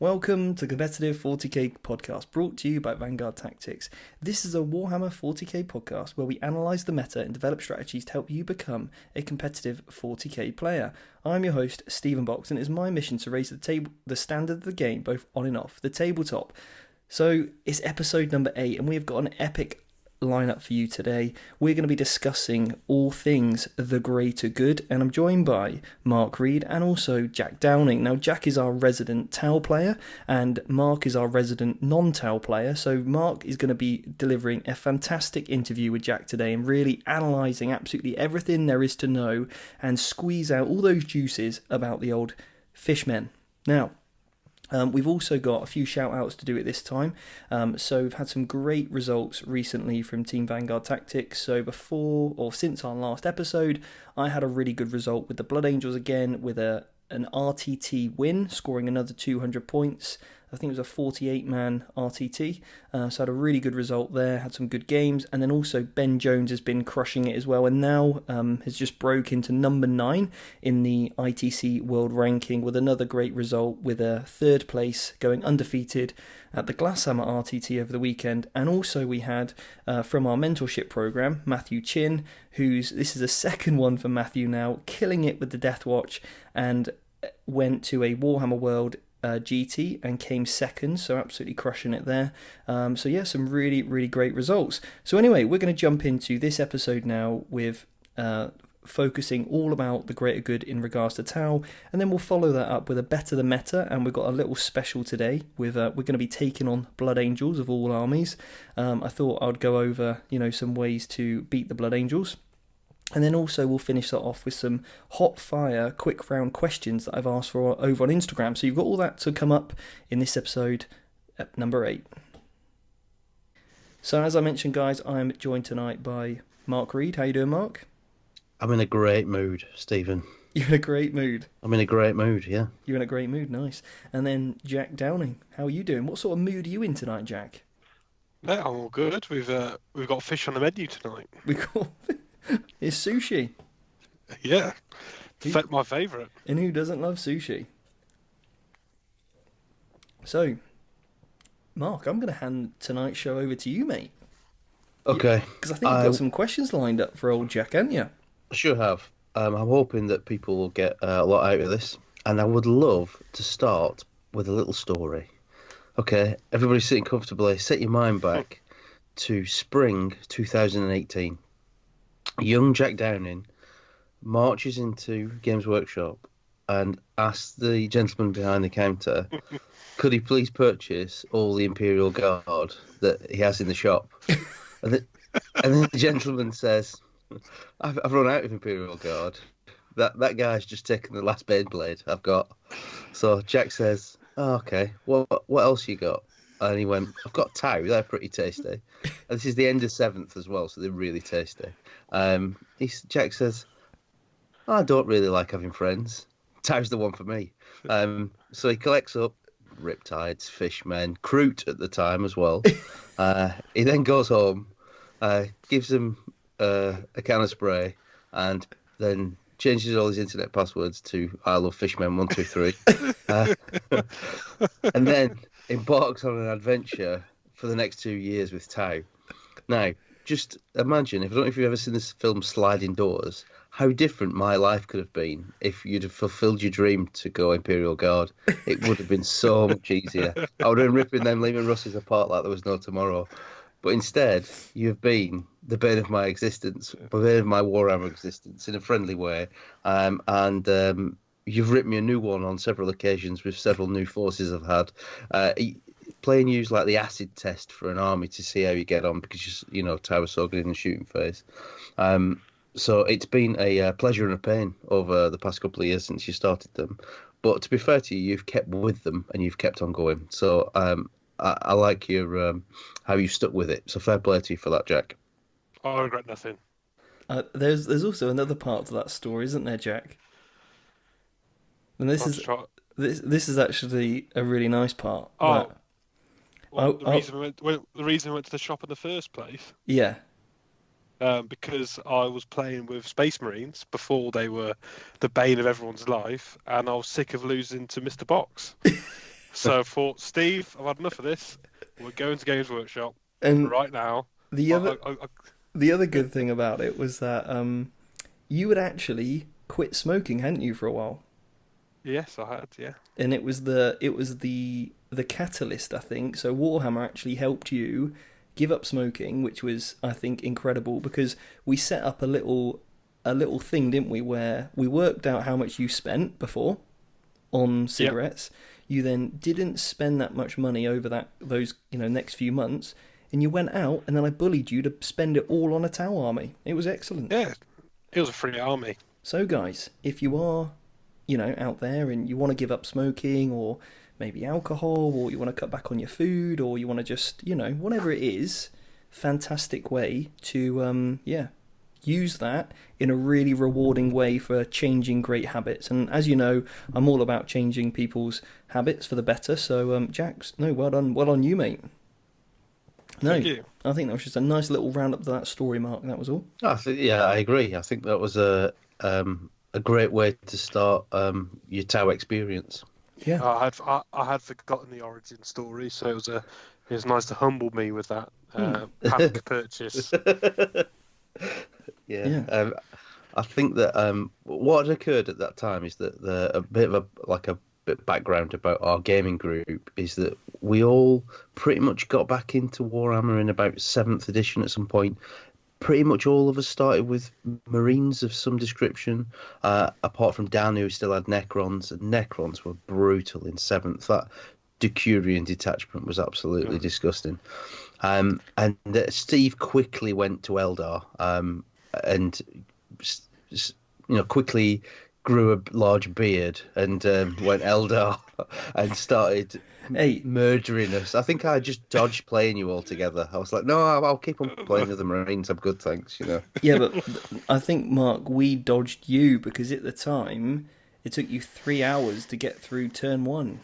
Welcome to Competitive 40k podcast, brought to you by Vanguard Tactics. This is a Warhammer 40k podcast where we analyse the meta and develop strategies to help you become a competitive 40k player. I'm your host, Stephen Box, and it is my mission to raise the standard of the game, both on and off the tabletop. So it's episode number 8, and we have got an epic lineup for you today. We're going to be discussing all things the greater good, and I'm joined by Mark Reed and also Jack Downing. Now, Jack is our resident Tau player and Mark is our resident non-Tau player, so Mark is going to be delivering a fantastic interview with Jack today and really analysing absolutely everything there is to know and squeeze out all those juices about the old fishmen. Now, we've also got a few shout outs to do at this time. So we've had some great results recently from Team Vanguard Tactics. So since our last episode, I had a really good result with the Blood Angels again with an RTT win, scoring another 200 points. I think it was a 48-man RTT, so I had a really good result there, had some good games, and then also Ben Jones has been crushing it as well, and now has just broke into number 9 in the ITC World Ranking with another great result with a 3rd place going undefeated at the Glasshammer RTT over the weekend. And also we had from our mentorship program, Matthew Chin, this is the second one for Matthew now, killing it with the Death Watch, and went to a Warhammer World GT and came second, so absolutely crushing it there. Some really, really great results. So anyway, we're going to jump into this episode now with focusing all about the greater good in regards to Tau, and then we'll follow that up with a better the meta, and we've got a little special today with we're going to be taking on Blood Angels of all armies. I thought I'd go over some ways to beat the Blood Angels. And then also we'll finish that off with some hot fire, quick round questions that I've asked for over on Instagram. So you've got all that to come up in this episode, number 8. So as I mentioned, guys, I'm joined tonight by Mark Reed. How you doing, Mark? I'm in a great mood, Stephen. You're in a great mood? I'm in a great mood, yeah. You're in a great mood, nice. And then Jack Downing, how are you doing? What sort of mood are you in tonight, Jack? Yeah, I'm all good. We've got fish on the menu tonight. It's sushi. Yeah, my favourite. And who doesn't love sushi? So, Mark, I'm going to hand tonight's show over to you, mate. Okay. Because I think you've got some questions lined up for old Jack, haven't you? I sure have. I'm hoping that people will get a lot out of this. And I would love to start with a little story. Okay, everybody sitting comfortably. Set your mind back to spring 2018. Young Jack Downing marches into Games Workshop and asks the gentleman behind the counter, could he please purchase all the Imperial Guard that he has in the shop? And then the gentleman says, I've run out of Imperial Guard. That guy's just taken the last Beyblade I've got. So Jack says, oh, okay, what else you got? And he went, I've got Tau, they're pretty tasty. And this is the end of 7th as well, so they're really tasty. Jack says, I don't really like having friends. Tau's the one for me. So he collects up Riptides, Fishmen, Kroot at the time as well. He then goes home, gives them a can of spray, and then changes all his internet passwords to I love Fishmen 123. And then embarks on an adventure for the next 2 years with Tau. Now, just imagine, I don't know if you've ever seen this film Sliding Doors, how different my life could have been if you'd have fulfilled your dream to go Imperial Guard. It would have been so much easier. I would have been ripping them Lehman Russes apart like there was no tomorrow. But instead, you've been the bane of my existence, the bane of my Warhammer existence in a friendly way. And you've ripped me a new one on several occasions with several new forces I've had. Playing use like the acid test for an army to see how you get on because, Tau was so good in the shooting phase. So it's been a pleasure and a pain over the past couple of years since you started them. But to be fair to you, you've kept with them and you've kept on going. So I like your how you stuck with it. So fair play to you for that, Jack. I regret nothing. There's also another part to that story, isn't there, Jack? And this is actually a really nice part. The reason we went to the shop in the first place. Yeah. Because I was playing with Space Marines before they were the bane of everyone's life, and I was sick of losing to Mr. Box. So I thought, Steve, I've had enough of this. We're going to Games Workshop And right now. the other good thing about it was that you had actually quit smoking, hadn't you, for a while? Yes, I had, yeah. And it was the catalyst, I think. So Warhammer actually helped you give up smoking, which was, I think, incredible, because we set up a little thing, didn't we, where we worked out how much you spent before on cigarettes. Yep. You then didn't spend that much money over those next few months, and you went out, and then I bullied you to spend it all on a Tau army. It was excellent. Yeah, it was a free army. So guys, if you are out there and you want to give up smoking, or maybe alcohol, or you want to cut back on your food, or you want to just whatever it is, fantastic way to use that in a really rewarding way for changing great habits. And as you know, I'm all about changing people's habits for the better. So Jax, well done you, mate. No, Thank you. I think that was just a nice little roundup to that story, Mark. That was all. I agree. I think that was a great way to start your Tau experience. Yeah, I had forgotten the origin story, so it was nice to humble me with that panic purchase. Yeah. I think that what had occurred at that time is that a bit of a bit background about our gaming group is that we all pretty much got back into Warhammer in about 7th edition at some point. Pretty much all of us started with Marines of some description, apart from Dan, who still had Necrons, and Necrons were brutal in 7th. That Decurion detachment was absolutely disgusting. And Steve quickly went to Eldar, and quickly grew a large beard and went Eldar and started murdering us. I think I just dodged playing you all together. I was like, no, I'll keep on playing with the Marines. I'm good, thanks. Yeah, but I think, Mark, we dodged you because at the time it took you 3 hours to get through turn 1.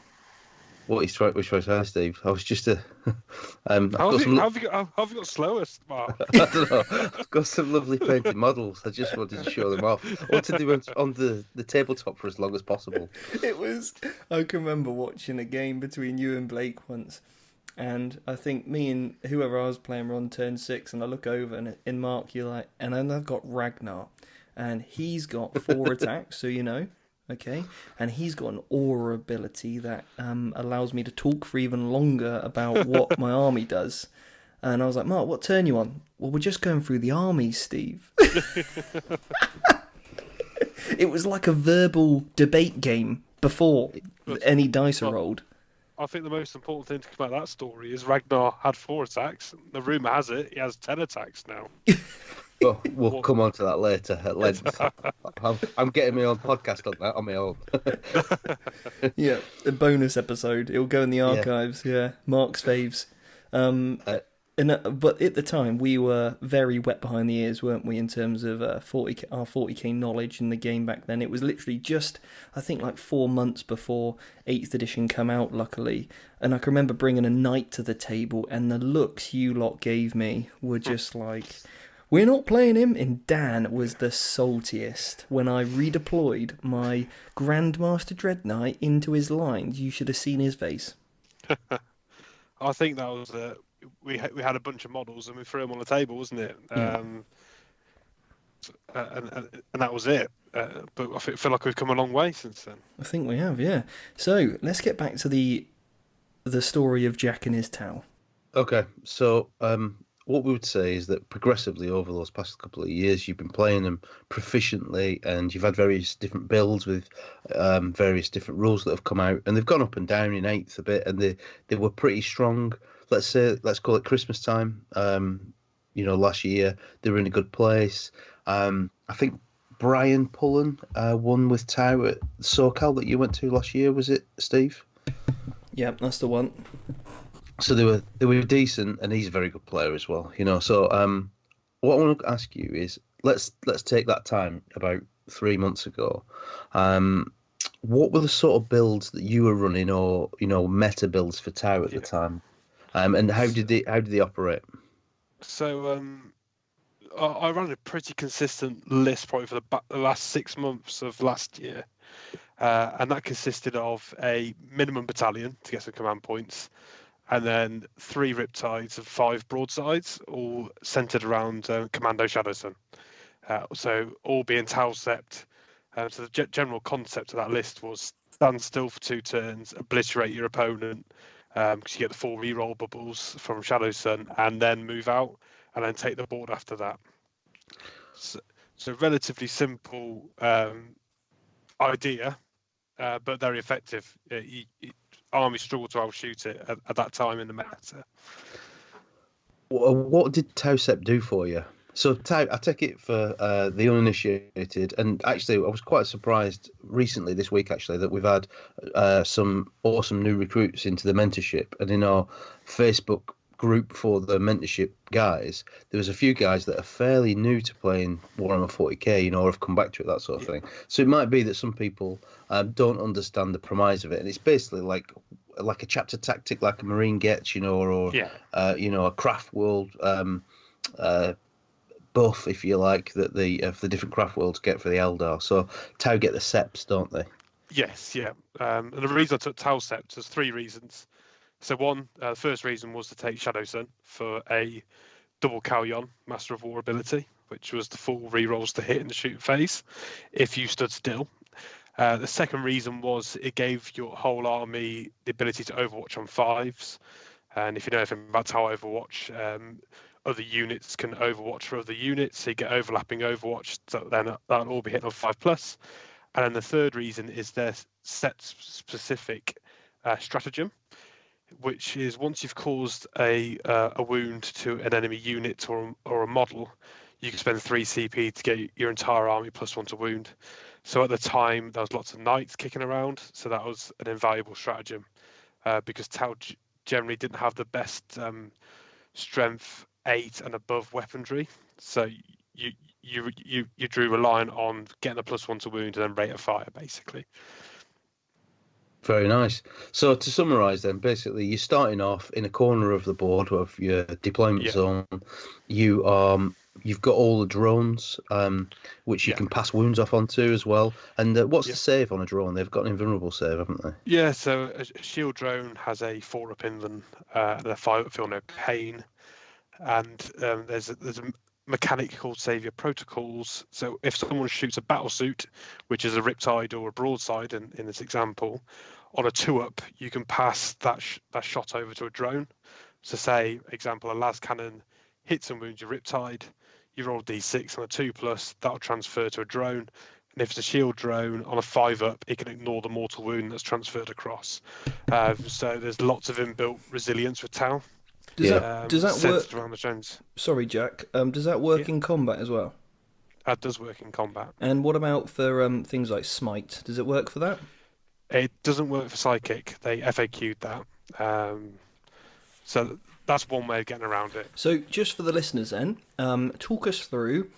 What he's trying to say, Steve? I was just a. How have you got slower, Mark? I don't know. I've got some lovely painted models. I just wanted to show them off. I wanted to do it on the tabletop for as long as possible. I can remember watching a game between you and Blake once, and I think me and whoever I was playing were on turn 6, and I look over, and in Mark, you're like, and then I've got Ragnar, and he's got 4 attacks, so okay, and he's got an aura ability that allows me to talk for even longer about what my army does. And I was like, Mark, what turn you on? Well, we're just going through the army, Steve. It was like a verbal debate game before any dice are rolled. I think the most important thing to come out of that story is Ragnar had 4 attacks. The rumour has it he has 10 attacks now. Well, we'll come on to that later at length. I'm getting my own podcast on that on my own. Yeah, a bonus episode. It'll go in the archives. Yeah, Mark's faves. But at the time, we were very wet behind the ears, weren't we, in terms of our 40k knowledge in the game back then. It was literally just, I think, like 4 months before 8th edition come out, luckily. And I can remember bringing a knight to the table, and the looks you lot gave me were just like, we're not playing him. And Dan was the saltiest. When I redeployed my Grandmaster Dread Knight into his lines, you should have seen his face. I think that was... We had a bunch of models and we threw them on the table, wasn't it? And that was it. But I feel like we've come a long way since then. I think we have, yeah. So let's get back to the story of Jack and his Tau. Okay, so what we would say is that progressively over those past couple of years, you've been playing them proficiently, and you've had various different builds with various different rules that have come out, and they've gone up and down in 8th a bit, and they were pretty strong. Let's call it Christmas time. Last year they were in a good place. I think Brian Pullen won with Tau at SoCal that you went to last year. Was it, Steve? Yeah, that's the one. So they were decent, and he's a very good player as well. So what I want to ask you is let's take that time about 3 months ago. What were the sort of builds that you were running, or meta builds for Tau at the time? And how did they operate? So I ran a pretty consistent list probably for the last 6 months of last year. and that consisted of a minimum battalion to get some command points, and then 3 riptides and 5 broadsides, all centered around Commando Shadowsun. So all being Tau Sept. So the general concept of that list was stand still for 2 turns, obliterate your opponent, because you get the 4 reroll bubbles from Shadowsun, and then move out, and then take the board after that. So relatively simple idea, but very effective. Army struggled to outshoot it at that time in the meta. What did Tau Sept do for you? So Tau, I take it for the uninitiated, and actually I was quite surprised recently this week actually that we've had some awesome new recruits into the mentorship, and in our Facebook group for the mentorship guys, there was a few guys that are fairly new to playing Warhammer 40k, or have come back to it, that sort of thing. So it might be that some people don't understand the premise of it, and it's basically like a chapter tactic, like a Marine gets, or a craft world buff, if you like, that the different craft worlds get for the Eldar. So Tau get the Septs, don't they? Yes, yeah. And the reason I took Tau Sept, there's 3 reasons. So one, the first reason was to take Shadowsun for a double Kalyon Master of War ability, which was the full rerolls to hit in the shoot phase if you stood still. The second reason was it gave your whole army the ability to overwatch on 5s. And if you know anything about Tau Overwatch, other units can overwatch for other units, so you get overlapping overwatch, so then that'll all be hit on 5+. And then the third reason is their set specific stratagem, which is once you've caused a wound to an enemy unit or a model, you can spend 3 CP to get your entire army +1 to wound. So at the time, there was lots of knights kicking around, so that was an invaluable stratagem, because Tau generally didn't have the best strength 8 and above weaponry, so you drew relying on getting a +1 to wound and then rate of fire, basically. Very nice. So to summarise then, basically you're starting off in a corner of the board of your deployment zone. You've got all the drones, which you can pass wounds off onto as well. And what's the save on a drone? They've got an invulnerable save, haven't they? Yeah, so a shield drone has a 4-up inven, and a 5-up feel no pain. And there's a mechanic called Saviour Protocols. So if someone shoots a battlesuit, which is a riptide or a broadside in this example, on a 2-up, you can pass that shot over to a drone. So say, example, a las cannon hits and wounds your riptide, you roll d6 on a 2+, that'll transfer to a drone. And if it's a shield drone on a 5-up, it can ignore the mortal wound that's transferred across. So there's lots of inbuilt resilience with Tau. Does that work around the drones? Sorry, Jack. Does that work in combat as well? That does work in combat. And what about for things like Smite? Does it work for that? It doesn't work for Psychic. They FAQ'd that. So that's one way of getting around it. So just for the listeners then, talk us through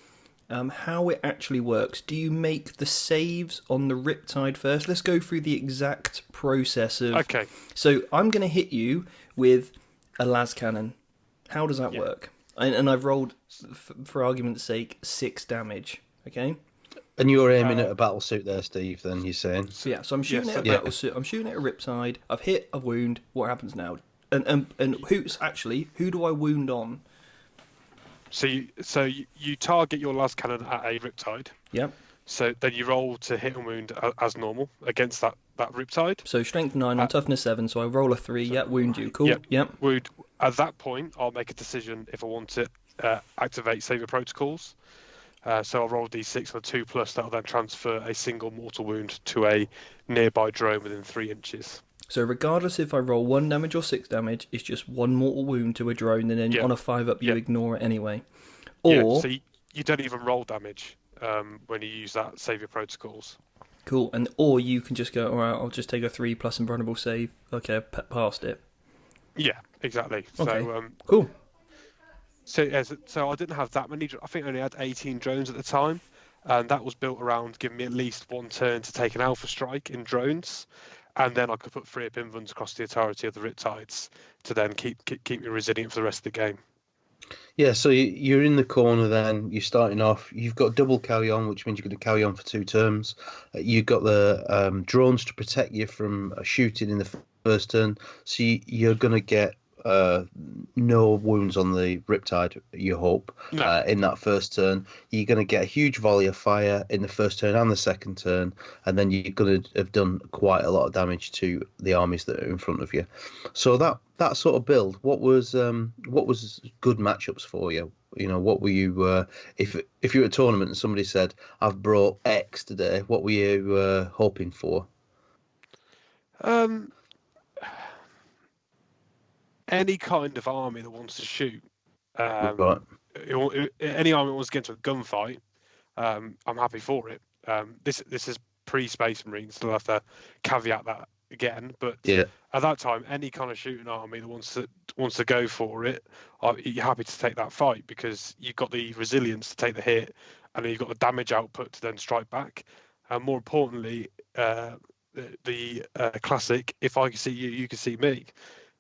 how it actually works. Do you make the saves on the Riptide first? Let's go through the exact process of... Okay. So I'm going to hit you with a las cannon. How does that work? And I've rolled, for argument's sake, 6 damage. Okay? And you're aiming at a battlesuit there, Steve, then you're saying? So yeah, so I'm shooting at a battlesuit. I'm shooting at a Riptide. I've hit a wound. What happens now? And who do I wound on? So you target your las cannon at a Riptide. Yep. So then you roll to hit and wound as normal against that Riptide. So strength 9 on toughness 7, so I roll a 3, wound you. Cool. Yep. Wound. At that point, I'll make a decision if I want to activate Saviour Protocols. So I'll roll d6 on a 2+, that'll then transfer a single mortal wound to a nearby drone within 3 inches. So regardless if I roll 1 damage or 6 damage, it's just 1 mortal wound to a drone, and then on a 5-up you ignore it anyway. Or so you don't even roll damage when you use that Saviour Protocols. Cool, or you can just go, alright, I'll just take a 3+ invulnerable save. Okay, past it. Yeah, exactly. Okay. So cool. So I didn't have that many. I think I only had 18 drones at the time, and that was built around giving me at least 1 turn to take an alpha strike in drones, and then I could put 3-up invulns across the entirety of the Riptides to then keep me resilient for the rest of the game. Yeah, so you're in the corner then, you're starting off, you've got double carry on, which means you're going to carry on for 2 turns. You've got the drones to protect you from shooting in the first turn, so you're going to get no wounds on the Riptide, you hope, No. in that first turn. You're going to get a huge volley of fire in the first turn and the second turn, and then you're going to have done quite a lot of damage to the armies that are in front of you. So that sort of build, what was good matchups for you? You know, what were you if you're at a tournament and somebody said, "I've brought X today," what were you hoping for? Um, any kind of army that wants to shoot. Right. Any army that wants to get into a gunfight, I'm happy for it. This is pre-Space Marines, so I'll have to caveat that again. But Yeah. at that time, any kind of shooting army that wants to go for it, you're happy to take that fight because you've got the resilience to take the hit, and then you've got the damage output to then strike back. And more importantly, the classic, if I can see you, you can see me.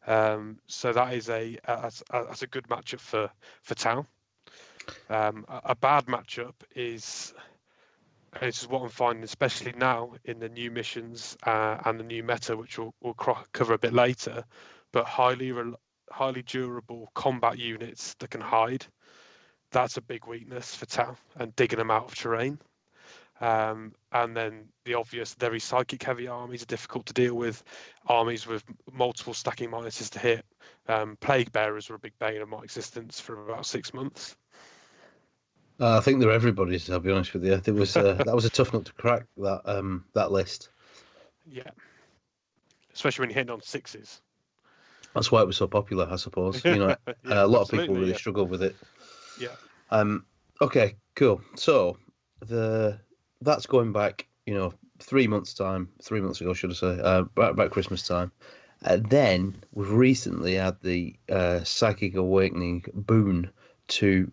So that is that's a good matchup for Tau. A bad matchup is what I'm finding, especially now in the new missions and the new meta, which we'll cover a bit later. But highly durable combat units that can hide. That's a big weakness for Tau, and digging them out of terrain. And then the obvious, very psychic heavy armies are difficult to deal with. Armies with multiple stacking minuses to hit. Plague bearers were a big bane of my existence for about 6 months. I think they're everybody's. I'll be honest with you. There was that was a tough nut to crack. That list. Yeah, especially when you're hitting on sixes. That's why it was so popular, I suppose. You know, Yeah, a lot of people really yeah. struggled with it. Yeah. Okay, cool. So that's going back, 3 months time, 3 months ago, should I say, about Christmas time. Then we've recently had the Psychic Awakening boon to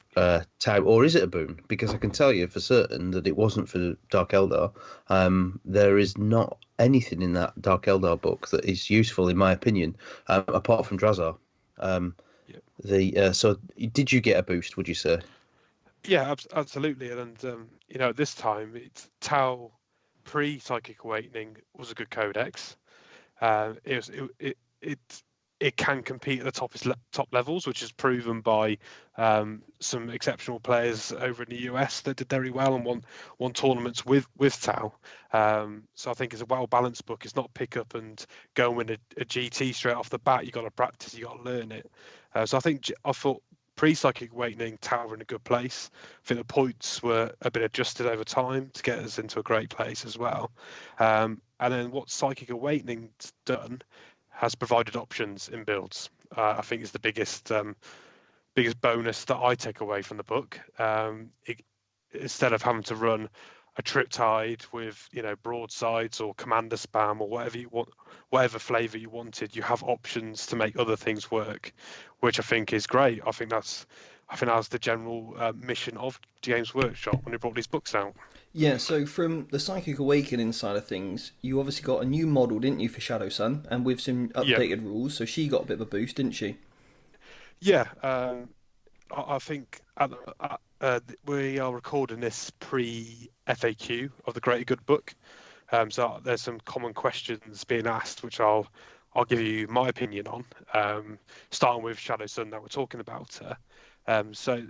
Tau, or is it a boon? Because I can tell you for certain that it wasn't for Dark Eldar. There is not anything in that Dark Eldar book that is useful, in my opinion, apart from Drazar. So did you get a boost? Would you say? Yeah, absolutely. And this time it's Tau pre-Psychic Awakening was a good codex. It can compete at the top levels, which is proven by some exceptional players over in the US that did very well and won tournaments with Tau. So I think it's a well balanced book. It's not pick up and go and win a GT straight off the bat. You got to practice. You got to learn it. So I thought pre-Psychic Awakening, Tau were in a good place. I think the points were a bit adjusted over time to get us into a great place as well. And then what Psychic Awakening's done has provided options in builds. I think is the biggest bonus that I take away from the book. Instead of having to run a Triptide with broadsides or commander spam or whatever you want, whatever flavor you wanted, you have options to make other things work, which I think is great. I think that was the general mission of Games Workshop when they brought these books out. Yeah, so from the Psychic Awakening side of things, you obviously got a new model, didn't you, for Shadow Sun, and with some updated rules, so she got a bit of a boost, didn't she? Yeah, I think we are recording this pre-FAQ of the Greater Good book, so there's some common questions being asked, which I'll give you my opinion on, starting with Shadow Sun that we're talking about her. So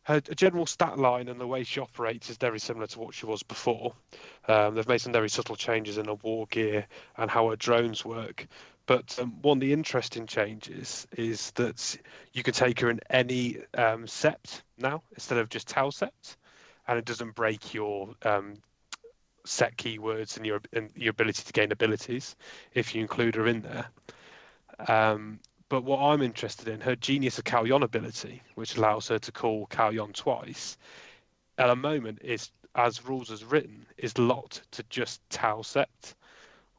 her general stat line and the way she operates is very similar to what she was before. They've made some very subtle changes in her war gear and how her drones work. But one of the interesting changes is that you can take her in any sept now instead of just Tau sept, and it doesn't break your set keywords and your ability to gain abilities if you include her in there. But what I'm interested in, her Genius of Kalyon ability, which allows her to call Kalyon twice, at the moment is, as rules as written, is locked to just Tau sept.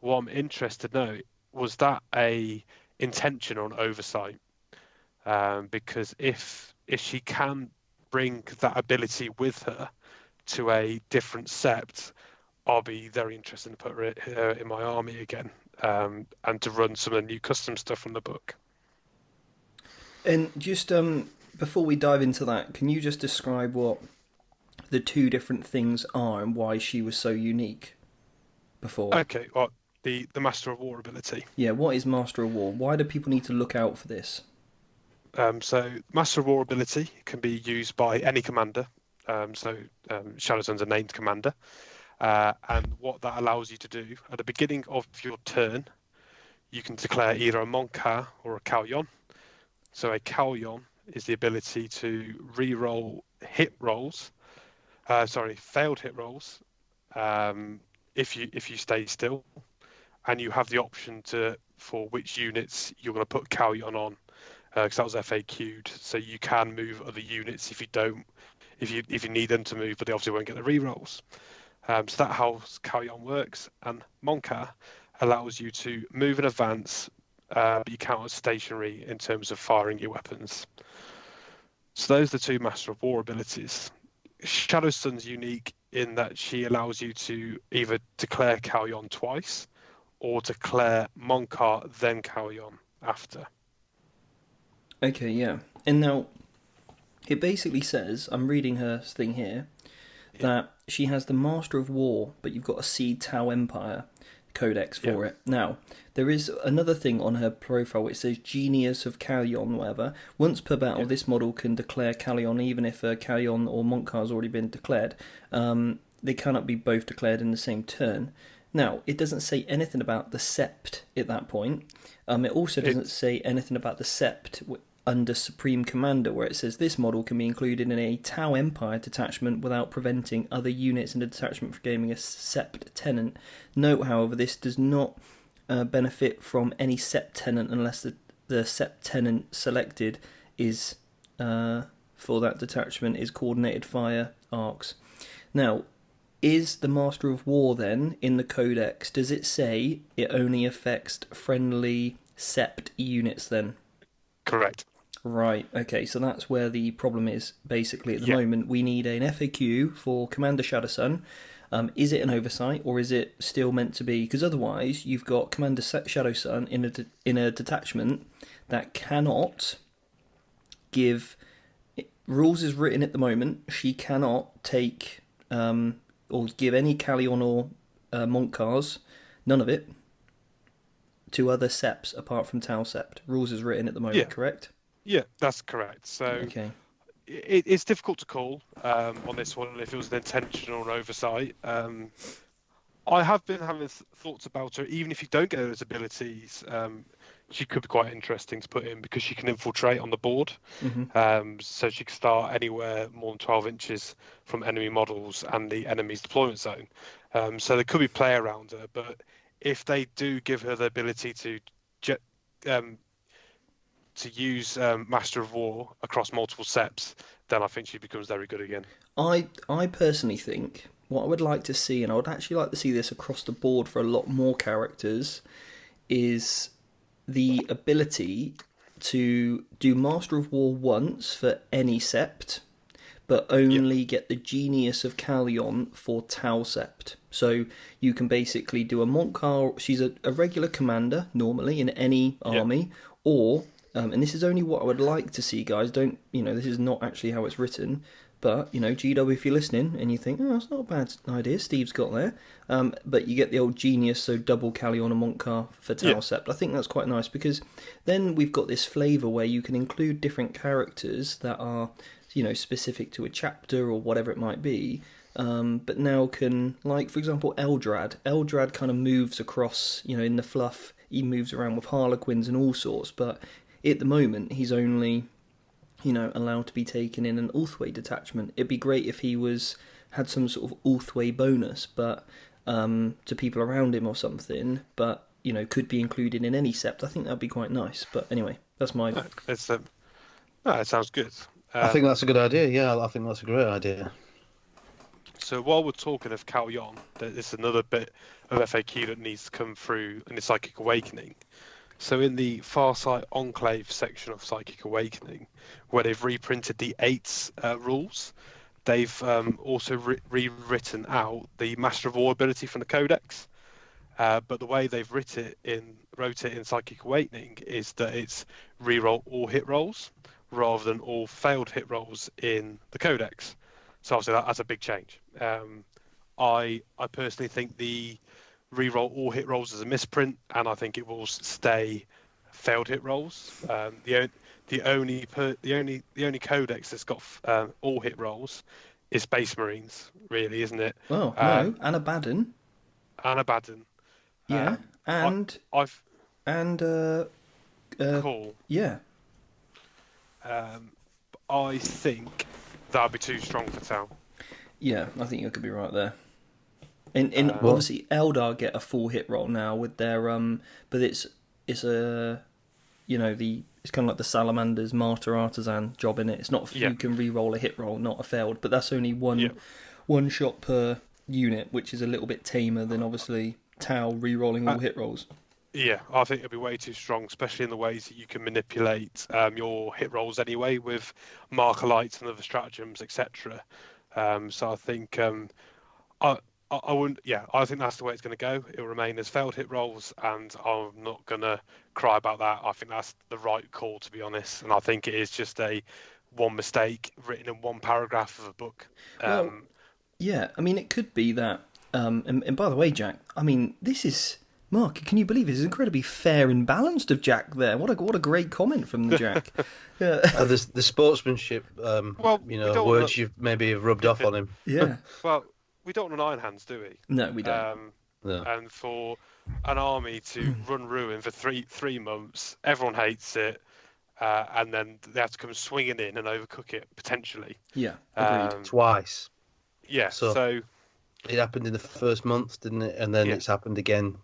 What I'm interested to know, was that a intention or an oversight? Because if she can bring that ability with her to a different sept, I'll be very interested to put her in my army again, and to run some of the new custom stuff from the book. And just before we dive into that, can you just describe what the two different things are and why she was so unique before? Okay, well, the Master of War ability. Yeah, what is Master of War? Why do people need to look out for this? So Master of War ability can be used by any commander. Shadowsun's a named commander. And what that allows you to do, at the beginning of your turn, you can declare either a Monka or a Kalyon. So a Kalyon is the ability to re-roll failed hit rolls, if you stay still, and you have the option for which units you're going to put Kalyon on, because that was FAQ'd. So you can move other units if you need them to move, but they obviously won't get the re-rolls. So that's how Kalyon works. And Monka allows you to move and advance, but you can't stationary in terms of firing your weapons. So those are the two Master of War abilities. Shadowsun's unique in that she allows you to either declare Kalyon twice or declare Monka then Kalyon after. Okay, yeah. And now, it basically says, I'm reading her thing here, that she has the Master of War, but you've got a Seed Tau Empire codex for it. Now, there is another thing on her profile which says Genius of Kalyon, whatever. Once per battle, this model can declare Kalyon, even if a Kalyon or Monka has already been declared. They cannot be both declared in the same turn. Now, it doesn't say anything about the sept at that point. It also doesn't say anything about the sept under Supreme Commander, where it says this model can be included in a Tau Empire detachment without preventing other units in the detachment from gaining a sept tenant. Note, however, this does not benefit from any sept tenant unless the sept tenant selected is for that detachment is coordinated fire arcs. Now, is the Master of War then in the codex? Does it say it only affects friendly sept units then? Correct. Right, okay, so that's where the problem is, basically, at the moment. We need an FAQ for Commander Shadowsun. Is it an oversight, or is it still meant to be? Because otherwise, you've got Commander Shadowsun in a detachment that cannot give... Rules is written at the moment, she cannot take or give any Kalyon or Monkas, none of it, to other septs apart from Tau Sept. Rules is written at the moment, correct? Yeah, that's correct. So okay. It's difficult to call on this one if it was an intentional oversight. I have been having thoughts about her. Even if you don't get those abilities, she could be quite interesting to put in because she can infiltrate on the board. So she can start anywhere more than 12 inches from enemy models and the enemy's deployment zone. So there could be play around her, but if they do give her the ability to use Master of War across multiple septs, then I think she becomes very good again. I personally think what I would like to see, and I would actually like to see this across the board for a lot more characters, is the ability to do Master of War once for any sept, but only get the Genius of Kalyon for Tau Sept. So you can basically do a Monka, she's a regular commander normally in any army, or and this is only what I would like to see, guys. Don't, this is not actually how it's written. But, GW, if you're listening and you think, oh, that's not a bad idea Steve's got there. But you get the old Genius, so double Kalyon and Monka for Tau Sept. I think that's quite nice because then we've got this flavour where you can include different characters that are, specific to a chapter or whatever it might be. But now can, like, for example, Eldrad. Eldrad kind of moves across, in the fluff. He moves around with Harlequins and all sorts, but at the moment, he's only, allowed to be taken in an Ulthway detachment. It'd be great if he had some sort of Ulthway bonus, but to people around him or something. But could be included in any sept. I think that'd be quite nice. But anyway, that's my. It sounds good. I think that's a good idea. Yeah, I think that's a great idea. So while we're talking of Kalyon, there's another bit of FAQ that needs to come through in the Psychic Awakening. So in the Farsight Enclave section of Psychic Awakening, where they've reprinted the 8 rules, they've also rewritten out the Master of War ability from the Codex. But the way they've wrote it in Psychic Awakening is that it's reroll all hit rolls rather than all failed hit rolls in the Codex. So obviously that's a big change. I personally think the reroll all hit rolls is a misprint, and I think it will stay failed hit rolls. The only Codex that's got all hit rolls is Space Marines, really, isn't it? Oh no, and Abaddon. And Abaddon. Yeah, and cool. Yeah. I think that'd be too strong for Tau. Yeah, I think you could be right there. In obviously Eldar get a full hit roll now with their but it's a it's kind of like the Salamander's Martyr Artisan job in it. It's not you can re-roll a hit roll, not a failed, but that's only one shot per unit, which is a little bit tamer than obviously Tau re-rolling all hit rolls. Yeah, I think it'd be way too strong, especially in the ways that you can manipulate your hit rolls anyway with marker lights and other stratagems, etc. So I think I wouldn't. Yeah, I think that's the way it's going to go. It will remain as failed hit rolls, and I'm not going to cry about that. I think that's the right call, to be honest. And I think it is just one mistake written in one paragraph of a book. Yeah, I mean, it could be that. And by the way, Jack, I mean, this is. Mark, can you believe it? It's incredibly fair and balanced of Jack there. What a great comment from the Jack. Yeah. The sportsmanship, words you've maybe rubbed off on him. Yeah. Well, we don't want an iron hands, do we? No, we don't. No. And for an army to run ruin for three months, everyone hates it, and then they have to come swinging in and overcook it potentially. Yeah, agreed. Twice. Yeah. So it happened in the first month, didn't it? And then it's happened again,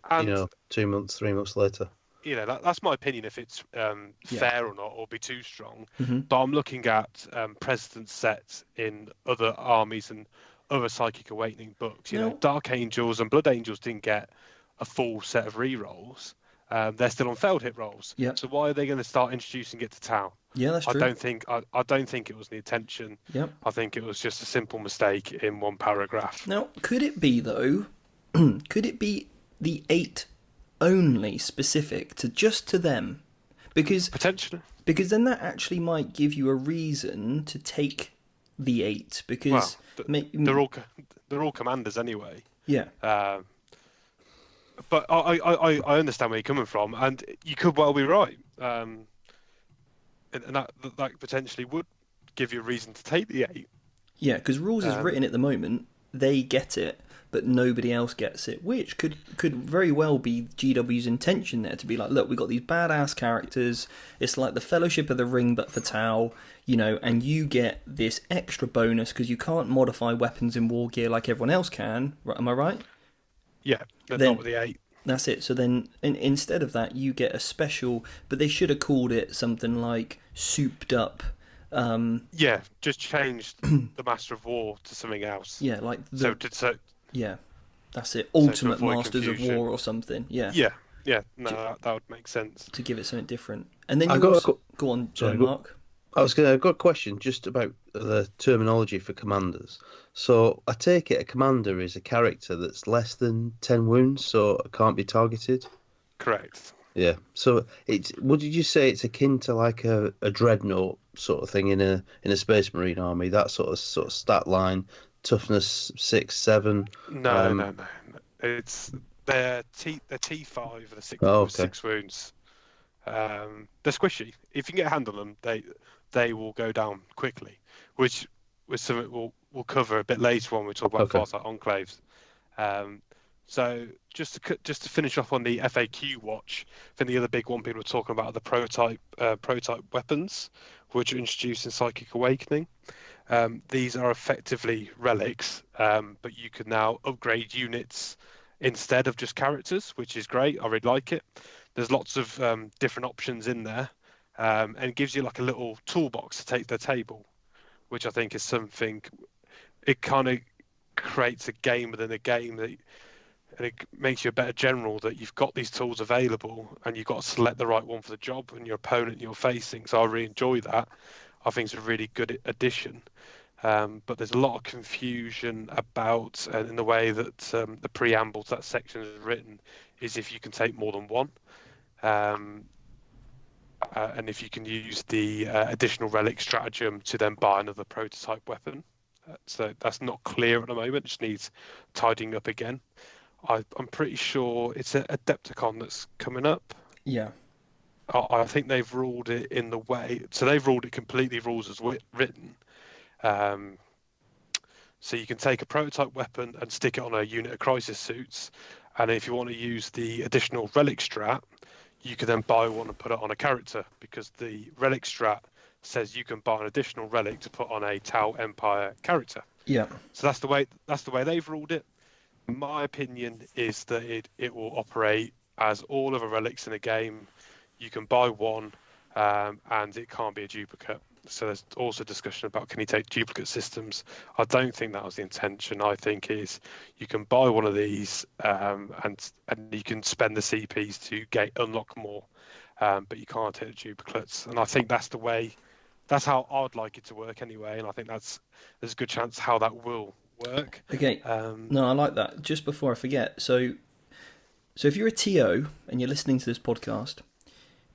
2 months, 3 months later. That's my opinion, if it's fair or not, or be too strong. Mm-hmm. But I'm looking at precedent sets in other armies and other Psychic Awakening books. Dark Angels and Blood Angels didn't get a full set of re-rolls. They're still on failed hit rolls. Yep. So why are they going to start introducing it to Tau? Yeah, that's true. I don't think it was the intention. Yep. I think it was just a simple mistake in one paragraph. Now, could it be though? Could it be the 8 only specific to them? Because potentially. Because then that actually might give you a reason to take the 8. Because they're all commanders anyway. Yeah. But I understand where you're coming from, and you could well be right. And that potentially would give you a reason to take the 8. Yeah, because rules is written at the moment, they get it, but nobody else gets it, which could very well be GW's intention there, to be like, look, we've got these badass characters, it's like the Fellowship of the Ring but for Tau, and you get this extra bonus because you can't modify weapons in war gear like everyone else can, am I right? Yeah, not with the 8. That's it. So then, instead of that, you get a special. But they should have called it something like souped up. Just changed the Master of War to something else. Yeah, like yeah, that's it. Ultimate Masters confusion. of War or something. Yeah. Yeah. No, that would make sense to give it something different. And then go on, Mark. I've got a question just about the terminology for commanders. So I take it a commander is a character that's less than 10 wounds, so it can't be targeted? Correct. Yeah. So what did you say? It's akin to like a dreadnought sort of thing in a Space Marine army, that sort of stat line, toughness 6, 7. No. It's they're T5 the 6 wounds. They're squishy. If you can get a hand on them, they will go down quickly, which was something we'll cover a bit later on when we talk about Farsight Enclaves. So just to finish off on the FAQ watch, I think the other big one people were talking about are the prototype weapons, which are introduced in Psychic Awakening. These are effectively relics, but you can now upgrade units instead of just characters, which is great. I really like it. There's lots of different options in there, and it gives you like a little toolbox to take to the table, which I think is something. It kind of creates a game within a game and it makes you a better general, that you've got these tools available and you've got to select the right one for the job and your opponent you're facing. So I really enjoy that. I think it's a really good addition. But there's a lot of confusion about, in the way that the preamble to that section is written, is if you can take more than one. And and if you can use the additional relic stratagem to then buy another prototype weapon. So that's not clear at the moment. It just needs tidying up again. I'm pretty sure it's a Adepticon that's coming up. Yeah. I think they've ruled it in the way. So they've ruled it completely rules as written. So you can take a prototype weapon and stick it on a unit of crisis suits. And if you want to use the additional relic strat, you can then buy one and put it on a character, because the relic strat says you can buy an additional relic to put on a Tau Empire character. Yeah. So that's the way they've ruled it. My opinion is that it will operate as all of the relics in a game. You can buy one, and it can't be a duplicate. So there's also discussion about, can you take duplicate systems? I don't think that was the intention. I think is you can buy one of these, and you can spend the CPs to unlock more, but you can't take the duplicates. And I think that's how I'd like it to work anyway. And I think there's a good chance how that will work. Okay. No, I like that. Just before I forget, so if you're a TO and you're listening to this podcast,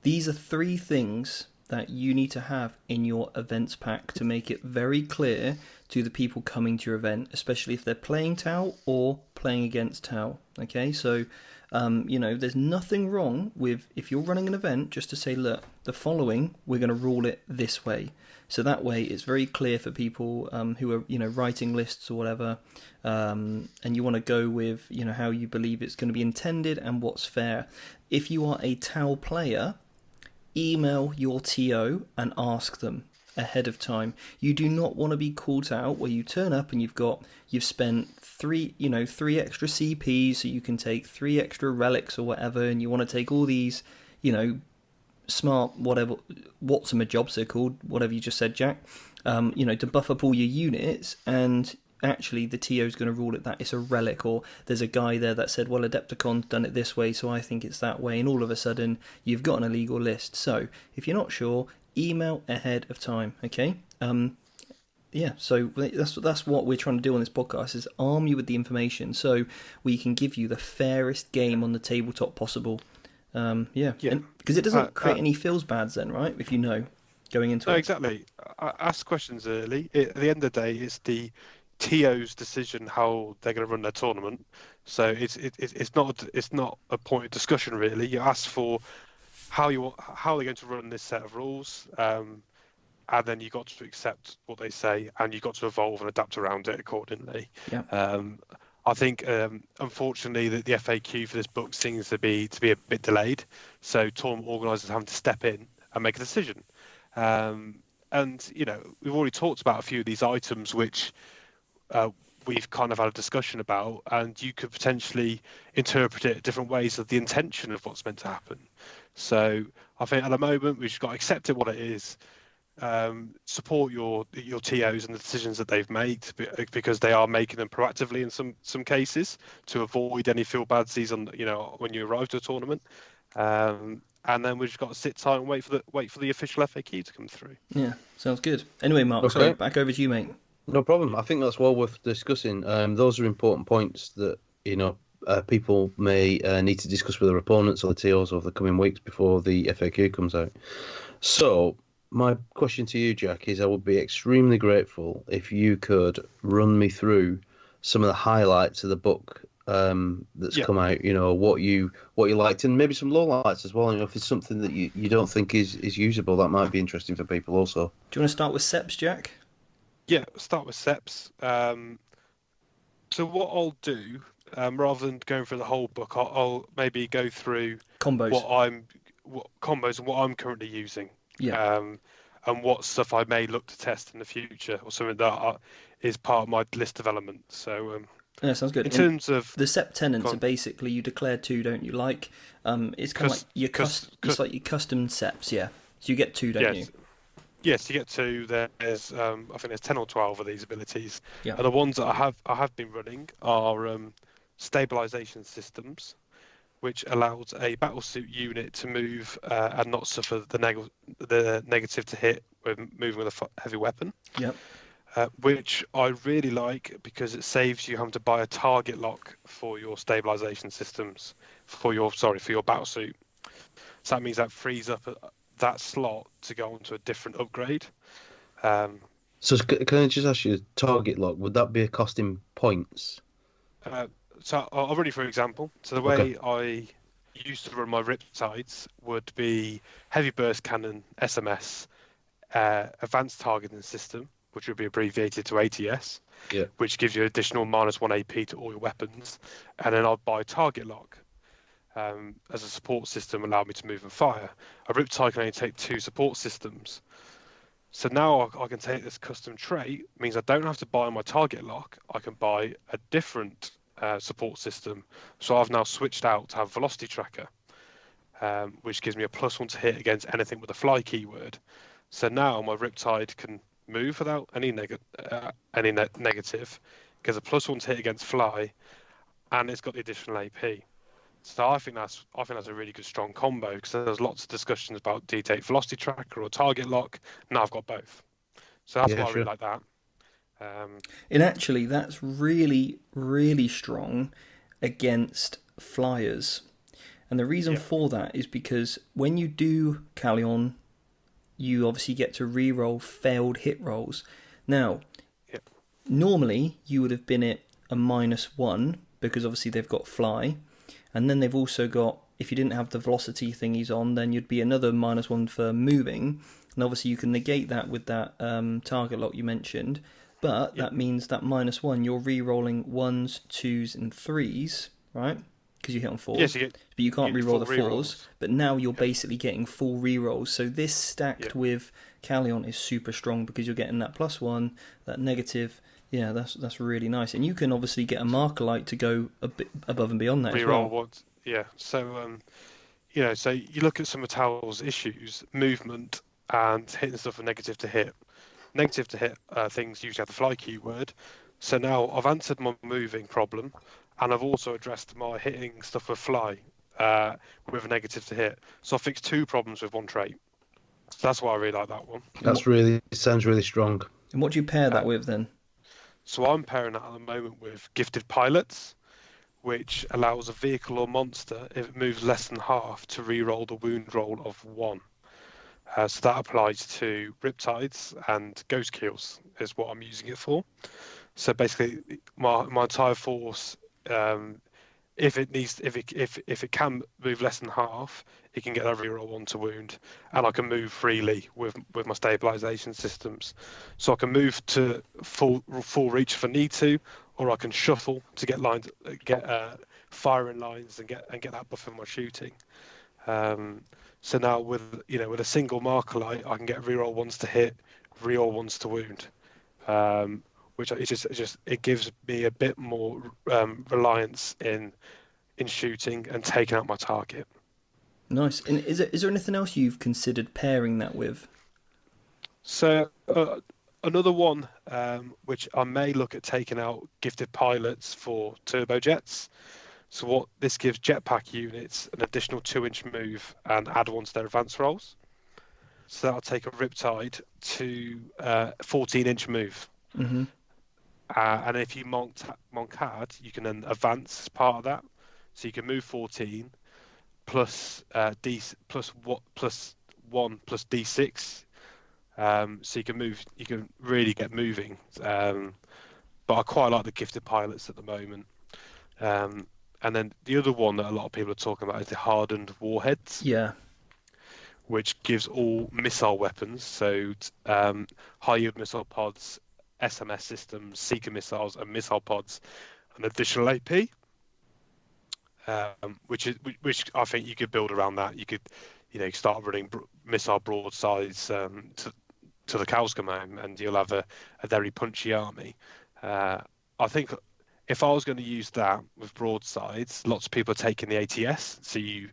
these are 3 things that you need to have in your events pack to make it very clear to the people coming to your event, especially if they're playing Tau or playing against Tau. Okay, so there's nothing wrong with, if you're running an event, just to say, look, the following, we're going to rule it this way. So that way it's very clear for people who are writing lists or whatever, and you want to go with how you believe it's going to be intended and what's fair. If you are a Tau player, email your TO and ask them ahead of time. You do not want to be caught out where you turn up and you've spent 3 extra CPs, so you can take 3 extra relics or whatever, and you want to take all these smart whatever Watsomer jobs they're called, whatever you just said, Jack, to buff up all your units, and actually the TO is going to rule it that it's a relic, or there's a guy there that said, well, Adepticon's done it this way, so I think it's that way, and all of a sudden you've got an illegal list. So if you're not sure, email ahead of time. Okay. So that's what we're trying to do on this podcast, is arm you with the information so we can give you the fairest game on the tabletop possible. Because it doesn't create any feels bads then, right? If going into it. Exactly. Ask questions early. At the end of the day, it's the TO's decision how they're going to run their tournament. So it's not a point of discussion really. You ask for how they're going to run this set of rules, and then you got to accept what they say, and you got to evolve and adapt around it accordingly. Yeah. I think, unfortunately, that the FAQ for this book seems to be a bit delayed. So tournament organisers having to step in and make a decision. And we've already talked about a few of these items which we've kind of had a discussion about, and you could potentially interpret it different ways of the intention of what's meant to happen. So I think at the moment we've just got to accept it what it is. Support your TOs and the decisions that they've made, because they are making them proactively in some cases to avoid any feel badsies when you arrive to a tournament. And then we've just got to sit tight and wait for the official FAQ to come through. Yeah, sounds good. Anyway, Mark, sorry, back over to you, mate. No problem. I think that's well worth discussing. Those are important points that people may need to discuss with their opponents or the TOs over the coming weeks before the FAQ comes out. So my question to you, Jack, is I would be extremely grateful if you could run me through some of the highlights of the book that's come out. What you liked, and maybe some lowlights as well. If it's something that you don't think is usable, that might be interesting for people also. Do you want to start with Septs, Jack? Yeah, start with Septs. So what I'll do, rather than going through the whole book, I'll maybe go through combos, what combos and what I'm currently using. Yeah. And what stuff I may look to test in the future, or something that is part of my list development. So yeah, sounds good. In terms of the sept tenants are basically, you declare 2, don't you? Like it's kind of like your custom septs, yeah. So you get 2, don't you? Yes, you get 2. There's I think there's 10 or 12 of these abilities. Yeah. And the ones that I have been running are stabilization systems, which allows a battlesuit unit to move and not suffer the negative to hit when moving with a heavy weapon. Yep. Which I really like, because it saves you having to buy a target lock for your stabilization systems for your battlesuit. So that means that frees up that slot to go onto a different upgrade. So can I just ask you, target lock, would that be a cost in points? So I'll run you through an example. So the Okay. way I used to run my Riptides would be Heavy Burst Cannon, SMS, Advanced Targeting System, which would be abbreviated to ATS, Yeah. which gives you additional -1 AP to all your weapons. And then I'd buy Target Lock as a support system, allow me to move and fire. A Riptide can only take 2 support systems. So now I can take this custom trait, means I don't have to buy my Target Lock. I can buy a different support system. So I've now switched out to have Velocity Tracker, which gives me a +1 to hit against anything with a fly keyword. So now my Riptide can move without any negative, gets a +1 to hit against fly, and it's got the additional AP. So I think that's a really good strong combo, because there's lots of discussions about do you take Velocity Tracker or Target Lock. Now I've got both. So that's why I really like that. And actually, that's really, really strong against flyers. And the reason for that is because when you do Callion, you obviously get to re-roll failed hit rolls. Now, normally you would have been at a -1 because obviously they've got fly. And then they've also got, if you didn't have the velocity thingies on, then you'd be another -1 for moving. And obviously you can negate that with that target lock you mentioned. But that means that -1, you're re-rolling 1s, 2s, and 3s, right? Because you hit on 4s. Yes, but you can't re-roll the 4s. But now you're basically getting full re-rolls. So this stacked with Callion is super strong because you're getting that +1, that negative. Yeah, that's really nice. And you can obviously get a marker light to go a bit above and beyond that re-roll as well. So, so you look at some of Tal's issues, movement and hitting stuff with negative to hit. Negative to hit things usually have the fly keyword. So now I've answered my moving problem, and I've also addressed my hitting stuff with fly with a negative to hit. So I fixed 2 problems with 1 trait. So that's why I really like that one. It sounds really strong. And what do you pair that with then? So I'm pairing that at the moment with Gifted Pilots, which allows a vehicle or monster, if it moves less than half, to re-roll the wound roll of 1. So that applies to Riptides and Ghost Kills is what I'm using it for. So basically, my entire force, if it can move less than half, it can get a reroll 1 to wound, and I can move freely with my stabilization systems. So I can move to full reach if I need to, or I can shuffle to get firing lines and get that buff in my shooting. So now with a single marker light, I can get reroll 1s to hit, reroll 1s to wound, which it gives me a bit more reliance in shooting and taking out my target. Nice. And is there anything else you've considered pairing that with? So another one, which I may look at taking out Gifted Pilots for turbojets. So what this gives jetpack units an additional 2-inch move and add 1 to their advance rolls. So that'll take a Riptide to 14-inch move. Mm-hmm. And if you Moncad, you can then advance as part of that. So you can move 14 plus 1 plus D6. So you can really get moving. But I quite like the Gifted Pilots at the moment. And then the other one that a lot of people are talking about is the hardened warheads. Yeah. Which gives all missile weapons, so high yield missile pods, SMS systems, seeker missiles, and missile pods, an additional AP. Which I think you could build around that. You could, start running missile broadsides to the cows come home, and you'll have a very punchy army. I think if I was going to use that with broadsides, lots of people are taking the ATS, so you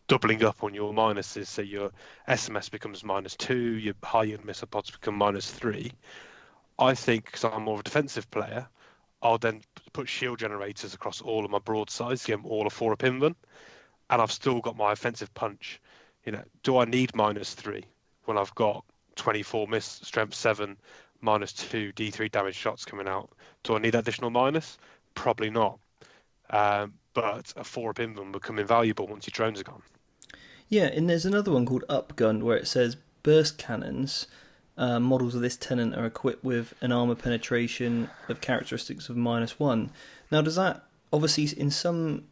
doubling up on your minuses, so your SMS becomes -2, your high yield missile pods become -3. I think, because I'm more of a defensive player, I'll then put shield generators across all of my broadsides, give them all a 4 up inven, and I've still got my offensive punch. Do I need -3 when I've got 24 strength 7, -2 D3 damage shots coming out? Do I need additional minus? Probably not. But a 4 up inven will become invaluable once your drones are gone. Yeah, and there's another one called Upgun where it says burst cannons. Models of this tenant are equipped with an armor penetration of characteristics of -1. Now, does that obviously in some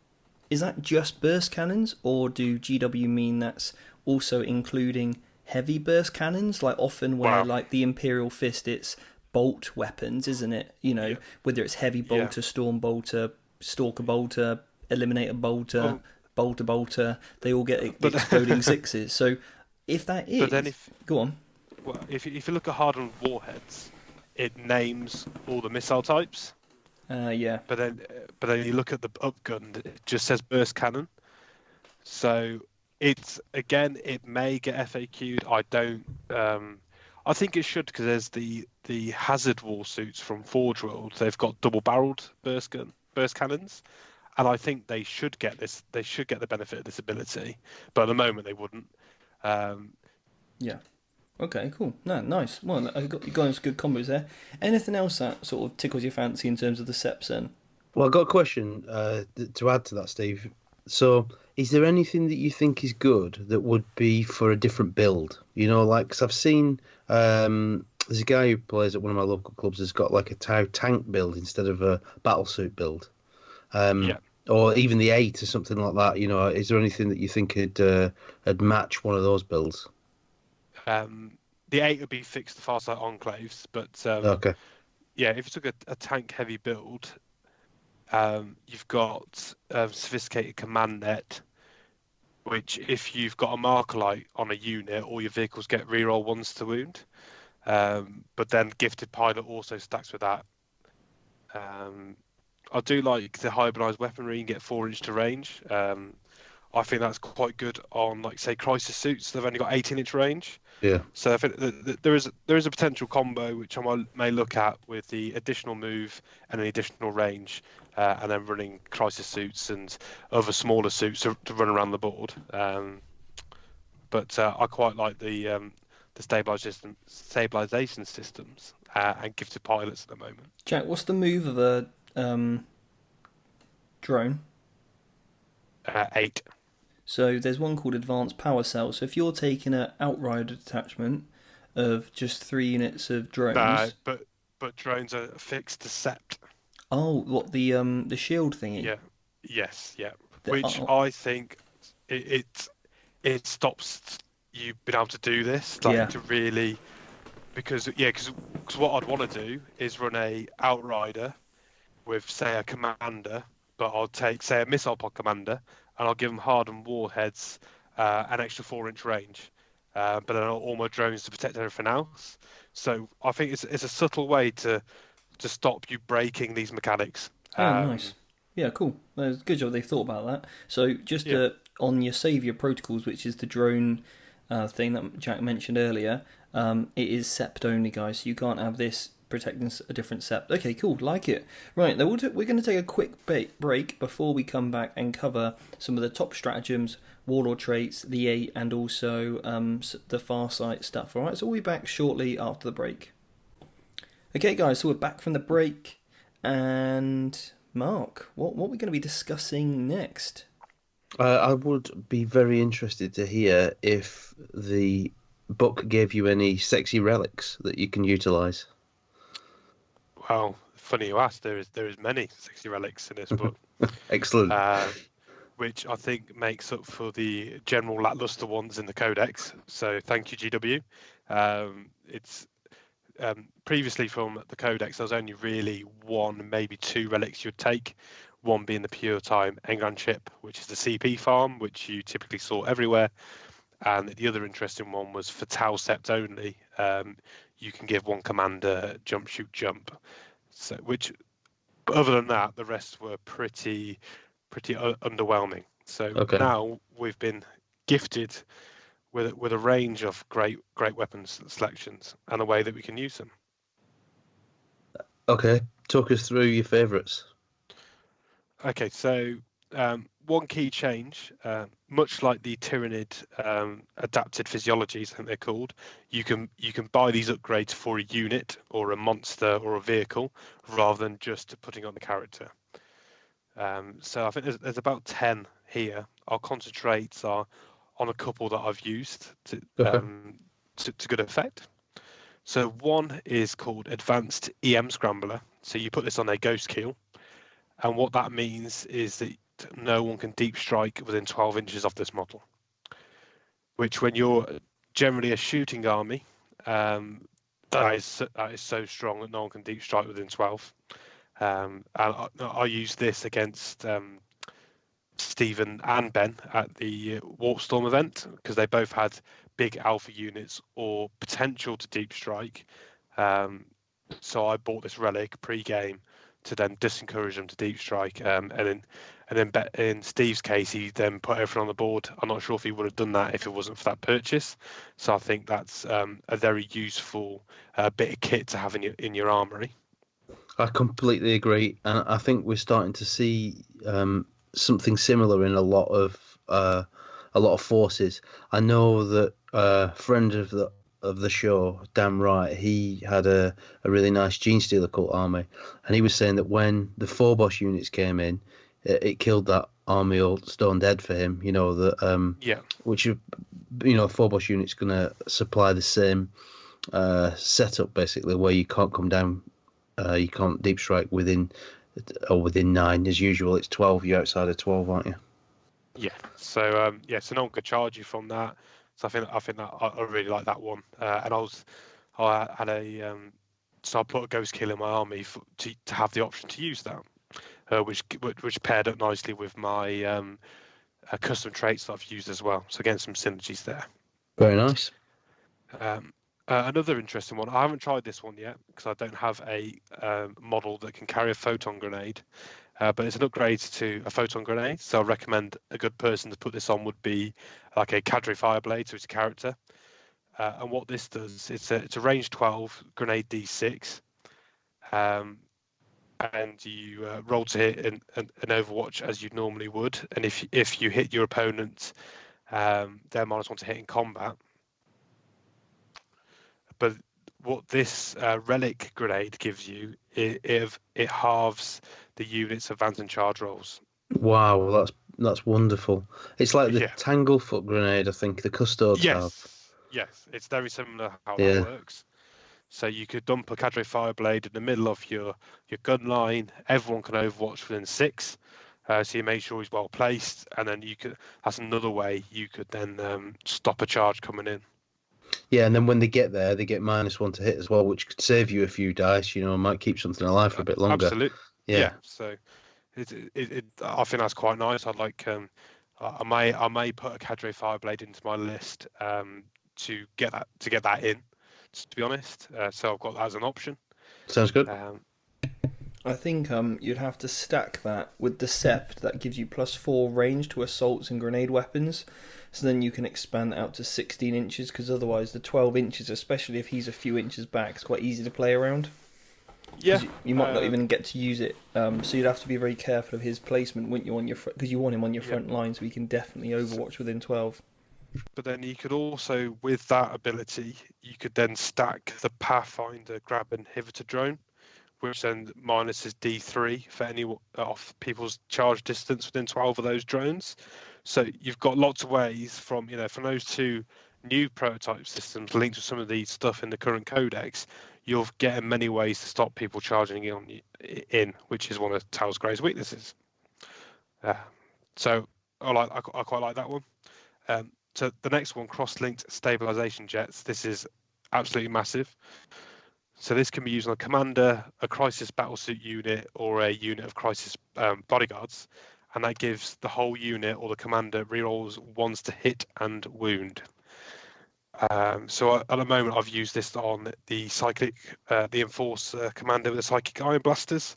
is that just burst cannons, or do GW mean that's also including heavy burst cannons? Like often where Wow. like the Imperial Fist, it's bolt weapons, isn't it? You know, Yeah. whether it's heavy bolter, storm bolter, stalker bolter, eliminator bolter, bolter, they all get But exploding sixes. So if that but then is, go on. if you look at hardened warheads, it names all the missile types. Yeah. But then you look at the upgun, it just says burst cannon. So it may get FAQ'd. I don't. I think it should, because there's the hazard wall suits from Forge World. They've got double-barreled burst cannons, and I think they should get this. They should get the benefit of this ability, but at the moment they wouldn't. Yeah. Okay, cool. No, nice. Well, you got some good combos there. Anything else that sort of tickles your fancy in terms of the Septs then? Well, I've got a question to add to that, Steve. So, is there anything that you think is good that would be for a different build? You know, like, because I've seen there's a guy who plays at one of my local clubs has got like a Tau tank build instead of a battlesuit build. Or even the 8 or something like that. You know, is there anything that you think would match one of those builds? The 8 would be fixed to Farsight Enclaves, but Okay. yeah, if you took a tank heavy build, you've got sophisticated command net, which if you've got a marker light on a unit, all your vehicles get reroll 1s to wound. But then gifted pilot also stacks with that. I do like the hybridized weaponry and get 4-inch to range. I think that's quite good on, like, say, crisis suits. They've only got 18-inch range. Yeah. So I think there is a potential combo which I may look at with the additional move and the additional range, and then running crisis suits and other smaller suits to run around the board. But I quite like the stabilization systems and gifted pilots at the moment. Jack, what's the move of a drone? 8. So there's one called Advanced Power Cell. So if you're taking an outrider detachment of just 3 units of drones, no, but drones are fixed to sept. Oh, what the shield thingy? Yeah, yes, yeah. Which I think it stops you being able to do this, like to really, because what I'd want to do is run a outrider with, say, a commander, but I'll take, say, a missile pod commander, and I'll give them hardened warheads, an extra 4-inch range, but then all my drones to protect everything else. So I think it's a subtle way to stop you breaking these mechanics. Oh, nice. Yeah, cool. It's a good job they've thought about that. So just on your Saviour protocols, which is the drone thing that Jack mentioned earlier, it is sept only, guys. So you can't have this protecting a different sept. Okay, cool. Like it. Right, we're going to take a quick break before we come back and cover some of the top stratagems, warlord traits, the 8, and also the Farsight stuff. All right, so we'll be back shortly after the break. Okay, guys, so we're back from the break, and Mark, what are we going to be discussing next? I would be very interested to hear if the book gave you any sexy relics that you can utilise. Well, funny you asked. There is many sexy relics in this book. Excellent. Which I think makes up for the general lackluster ones in the Codex. So thank you, GW. It's previously from the Codex, there was only really 1, maybe 2 relics you'd take. One being the pure time Engram chip, which is the CP farm, which you typically saw everywhere. And the other interesting one was for Tau Sept only. You can give 1 commander jump, shoot, jump. So but other than that, the rest were pretty underwhelming. So now we've been gifted with a range of great weapons selections and a way that we can use them. Okay, talk us through your favourites. Okay, so one key change, much like the Tyrannid adapted physiologies, I think they're called, you can buy these upgrades for a unit or a monster or a vehicle rather than just putting on the character. So I think there's about 10 here. Our concentrates are on a couple that I've used to Okay. to good effect. So one is called Advanced EM Scrambler. So you put this on a ghost keel, and what that means is that no one can deep strike within 12 inches of this model. Which, when you're generally a shooting army, that is so strong that no one can deep strike within 12. And I used this against Stephen and Ben at the Warpstorm event because they both had big alpha units or potential to deep strike. So I bought this relic pre-game to then disencourage them to deep strike. And then in Steve's case, he then put everything on the board. I'm not sure if he would have done that if it wasn't for that purchase. So I think that's a very useful bit of kit to have in your armory. I completely agree, and I think we're starting to see something similar in a lot of forces. I know that a friend of the show, Dan Wright, he had a really nice Gene Stealer cult army, and he was saying that when the Phobos units came in, it killed that army all stone dead for him. You know that which Phobos unit's going to supply the same setup basically, where you can't come down. You can't deep strike within 9 as usual. It's 12. You're outside of 12, aren't you? Yeah. So so no one could charge you from that. So I think that I really like that one. And I had a so I put a ghost kill in my army to have the option to use that, which paired up nicely with my custom traits that I've used as well. So again, some synergies there. Very nice. Another interesting one. I haven't tried this one yet because I don't have a model that can carry a photon grenade, but it's an upgrade to a photon grenade. So I recommend a good person to put this on would be like a Cadre Fireblade, so it's a character. And what this does, it's a range 12 grenade D6, and you roll to hit an Overwatch as you normally would. And if you hit your opponent, they're -1 to hit in combat. But what this relic grenade gives you, it halves the unit's advance and charge rolls. Wow, that's wonderful. It's like the Tanglefoot grenade, I think the Custodes have. Yes, it's very similar how that works. So you could dump a Cadre Fireblade in the middle of your gun line. Everyone can Overwatch within 6. So you make sure he's well placed, and then that's another way you could then stop a charge coming in. Yeah, and then when they get there, they get -1 to hit as well, which could save you a few dice. Might keep something alive for a bit longer. Absolutely. Yeah. So I think that's quite nice. I'd like I may put a Cadre Fireblade into my list to get that in. To be honest, so I've got that as an option. Sounds good. I think you'd have to stack that with the sept that gives you +4 range to assaults and grenade weapons. So then you can expand out to 16 inches, because otherwise the 12 inches, especially if he's a few inches back, is quite easy to play around. Yeah, you might not even get to use it. So you'd have to be very careful of his placement, wouldn't you, on your because you want him on your front line, so he can definitely Overwatch within 12. But then you could also, with that ability, you could then stack the Pathfinder Grab Inhibitor drone, which then minuses D3 for any off people's charge distance within 12 of those drones. So you've got lots of ways from those two new prototype systems linked with some of the stuff in the current codex. You'll get many ways to stop people charging in, which is one of Tal's Grey's weaknesses. So I quite like that one. So the next one, cross-linked stabilization jets. This is absolutely massive. So this can be used on a commander, a crisis battlesuit unit, or a unit of crisis bodyguards, and that gives the whole unit or the commander rerolls 1s to hit and wound. So at the moment, I've used this on the Enforcer commander with the psychic iron blasters.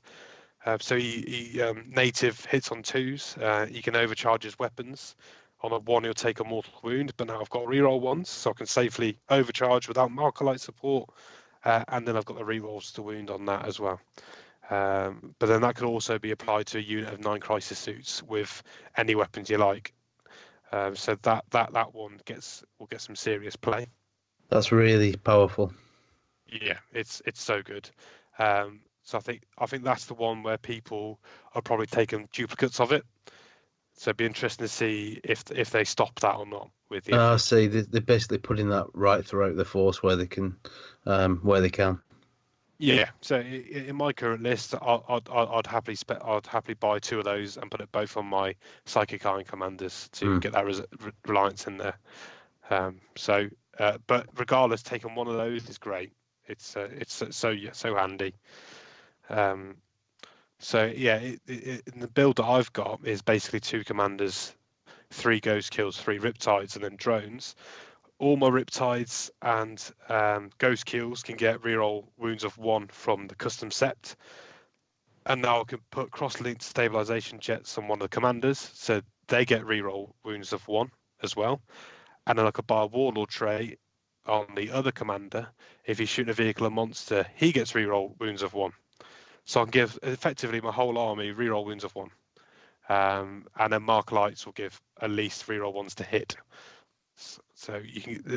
So he native hits on 2s. He can overcharge his weapons. On a 1, he'll take a mortal wound, but now I've got reroll 1s, so I can safely overcharge without marker light support. And then I've got the rerolls to wound on that as well. But then that could also be applied to a unit of 9 crisis suits with any weapons you like. So that one will get some serious play. That's really powerful. Yeah, it's so good. So I think that's the one where people are probably taking duplicates of it. So it'd be interesting to see if they stop that or not. with the See, they're basically putting that right throughout the force where they can, where they can. Yeah, so in my current list, I'd happily buy 2 of those and put it both on my Psychic Iron Commanders to get that reliance in there. But regardless, taking one of those is great. It's so handy. The build that I've got is basically 2 commanders, 3 ghost kills, 3 riptides, and then drones. All my riptides and ghost kills can get reroll wounds of 1 from the custom sept. And now I can put cross-linked stabilization jets on one of the commanders, so they get reroll wounds of 1 as well. And then I could buy a warlord trait on the other commander. If he's shooting a vehicle or monster, he gets reroll wounds of 1. So I can give effectively my whole army reroll wounds of 1. And then Mark Lights will give at least reroll 1s to hit. So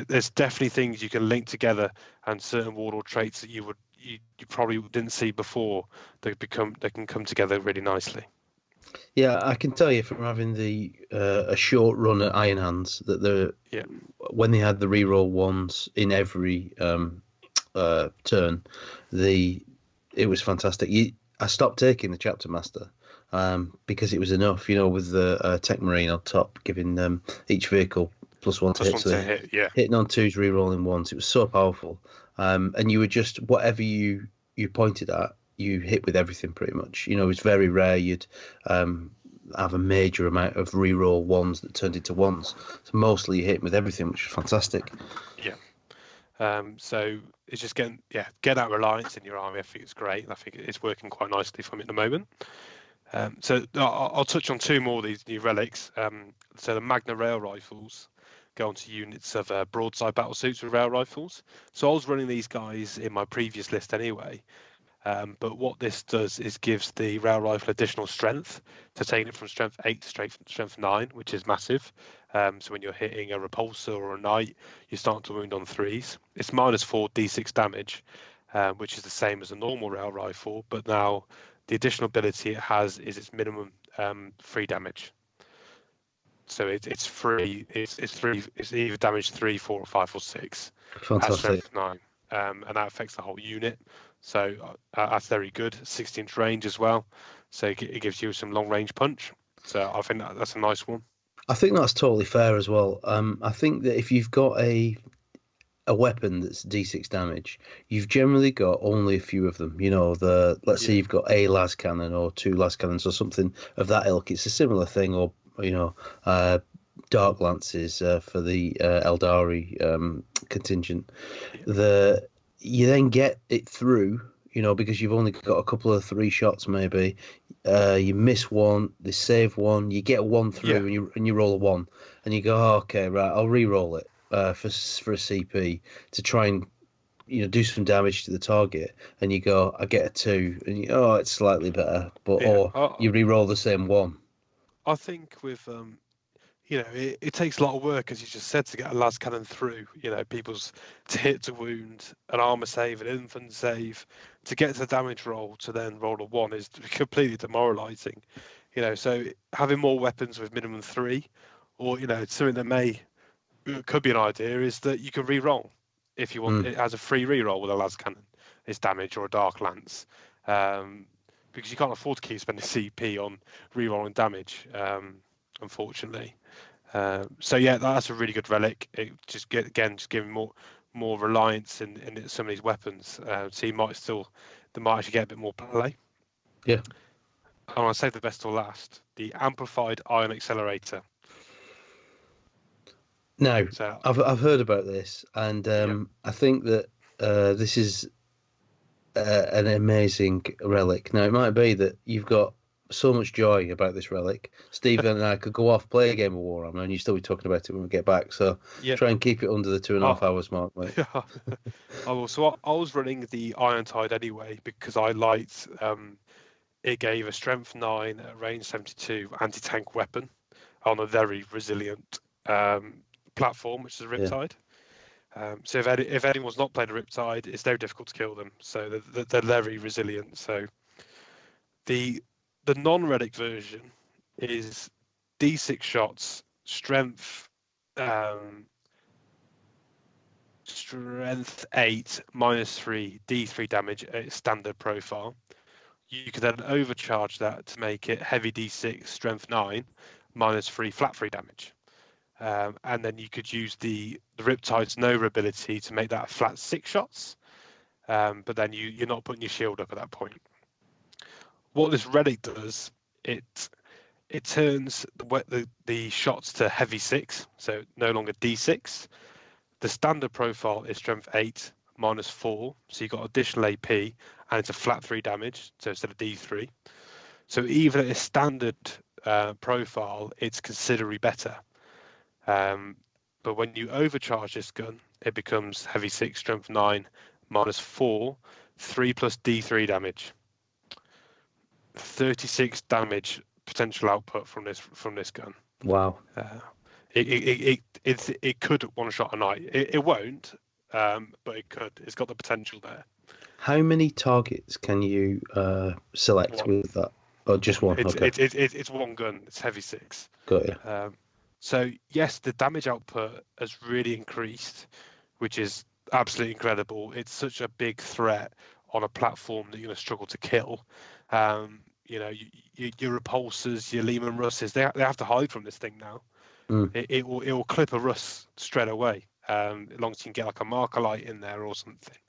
there's definitely things you can link together, and certain warlord traits that you probably didn't see before. They can come together really nicely. Yeah, I can tell you from having a short run at Iron Hands that when they had the reroll 1s in every turn, it was fantastic. I stopped taking the Chapter Master because it was enough, with the Tech Marine on top, giving each vehicle +1 to hit. So hitting on 2s, rerolling 1s. It was so powerful. And you were just, whatever you pointed at, you hit with everything pretty much. It was very rare you'd have a major amount of reroll 1s that turned into 1s. So mostly you hit with everything, which was fantastic. Yeah. So it's just get that reliance in your army. I think it's great. I think it's working quite nicely for me at the moment. So I'll touch on 2 more of these new relics. So the Magna Rail Rifles go onto units of broadside battle suits with rail rifles. So I was running these guys in my previous list anyway. But what this does is gives the rail rifle additional strength, to taking it from strength 8 to strength 9, which is massive. So when you're hitting a repulsor or a knight, you start to wound on 3s. It's -4 d6 damage, which is the same as a normal rail rifle, but now the additional ability it has is its minimum 3 damage. So it's free. It's either damage 3, 4, or 5, or 6. Fantastic. At strength 9, and that affects the whole unit. So that's very good. 16-inch range as well. So it gives you some long range punch. So I think that's a nice one. I think that's totally fair as well. I think that if you've got a weapon that's d6 damage, you've generally got only a few of them. Let's say you've got a las cannon or 2 las cannons or something of that ilk. It's a similar thing, or dark lances for the Eldari contingent. You then get it through, because you've only got a couple of 3 shots maybe. You miss one, they save one, you get 1 through, and you roll a 1, and you go, oh, okay, right, I'll re-roll it for a CP to try and do some damage to the target, and you go, I get a 2, and it's slightly better, but or you re-roll the same 1. I think with it takes a lot of work, as you just said, to get a las cannon through. People's to hit, to wound, an armor save, an infant save, to get to the damage roll, to then roll a 1 is completely demoralising. So having more weapons with minimum 3, or something that could be an idea, is that you can re-roll if you want. It has a free re-roll with a las cannon. It's damage or a dark lance, because you can't afford to keep spending CP on re-rolling damage, unfortunately. So that's a really good relic. It just giving more reliance in some of these weapons. So they might actually get a bit more play. Yeah. And I'll save the best till last. The Amplified Iron Accelerator. Now, I've heard about this, and I think that this is an amazing relic. Now, it might be that you've got so much joy about this relic. Stephen and I could go off, play a game of Warhammer, and you still be talking about it when we get back. So try and keep it under the 2.5 hours mark, mate. So I was running the Iron Tide anyway, because I liked it gave a strength 9 at range 72 anti-tank weapon on a very resilient platform, which is a Riptide. So if anyone's not played a Riptide, it's very difficult to kill them. So they're very resilient. So the non-relic version is D6 shots, strength strength 8 -3 D3 damage at its standard profile. You could then overcharge that to make it heavy D6 strength 9 -3 flat 3 damage. And then you could use the Riptide's Nova ability to make that flat 6 shots. But then you're not putting your shield up at that point. What this relic does, it turns the shots to heavy 6, so no longer D6. The standard profile is strength 8 -4, so you've got additional AP, and it's a flat 3 damage, so instead of D3. So even at a standard profile, it's considerably better. But when you overcharge this gun, it becomes heavy 6, strength 9 -4, 3 plus D3 damage. 36 damage potential output from this gun. Wow. It could one shot a knight. It won't, but it could. It's got the potential there. How many targets can you select with that? Or just one? It's one gun. It's heavy 6. Got you. So yes, the damage output has really increased, which is absolutely incredible. It's such a big threat on a platform that you're going to struggle to kill. Your repulsors, your Lehman Russes, they have to hide from this thing now. It will clip a Russ straight away, as long as you can get like a marker light in there or something,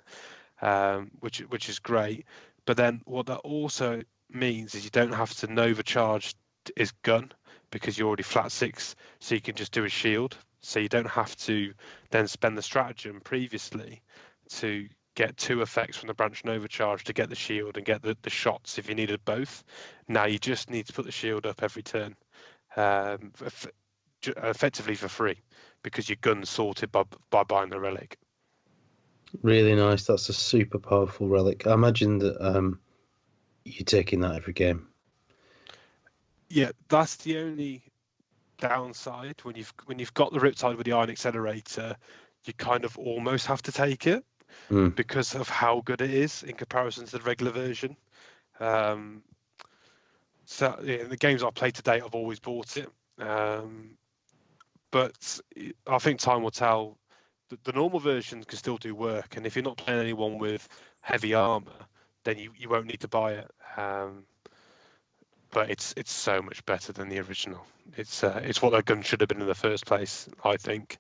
which is great. But then what that also means is you don't have to Nova charge his gun because you're already flat 6, so you can just do a shield. So you don't have to then spend the stratagem previously to get 2 effects from the branch Nova charge to get the shield and get the shots if you needed both. Now you just need to put the shield up every turn, effectively for free, because your gun's sorted by buying the relic. Really nice. That's a super powerful relic. I imagine that you're taking that every game. Yeah, that's the only downside. When you've got the Riptide with the Iron Accelerator, you kind of almost have to take it because of how good it is in comparison to the regular version. So in the games I've played to date, I've always bought it. But I think time will tell. The normal version can still do work, and if you're not playing anyone with heavy armor, then you won't need to buy it. But it's so much better than the original. It's what that gun should have been in the first place, I think.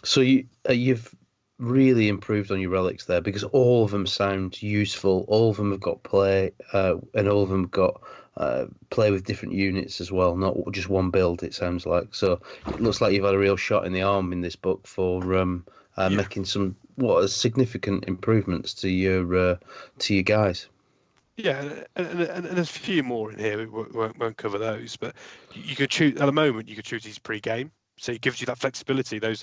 So you've really improved on your relics there, because all of them sound useful. All of them have got play, and all of them have got play with different units as well, not just one build, it sounds like. So it looks like you've had a real shot in the arm in this book for making some significant improvements to your guys. Yeah, and there's a few more in here. We won't cover those, but you could choose at the moment. You could choose these pre-game, so it gives you that flexibility. They're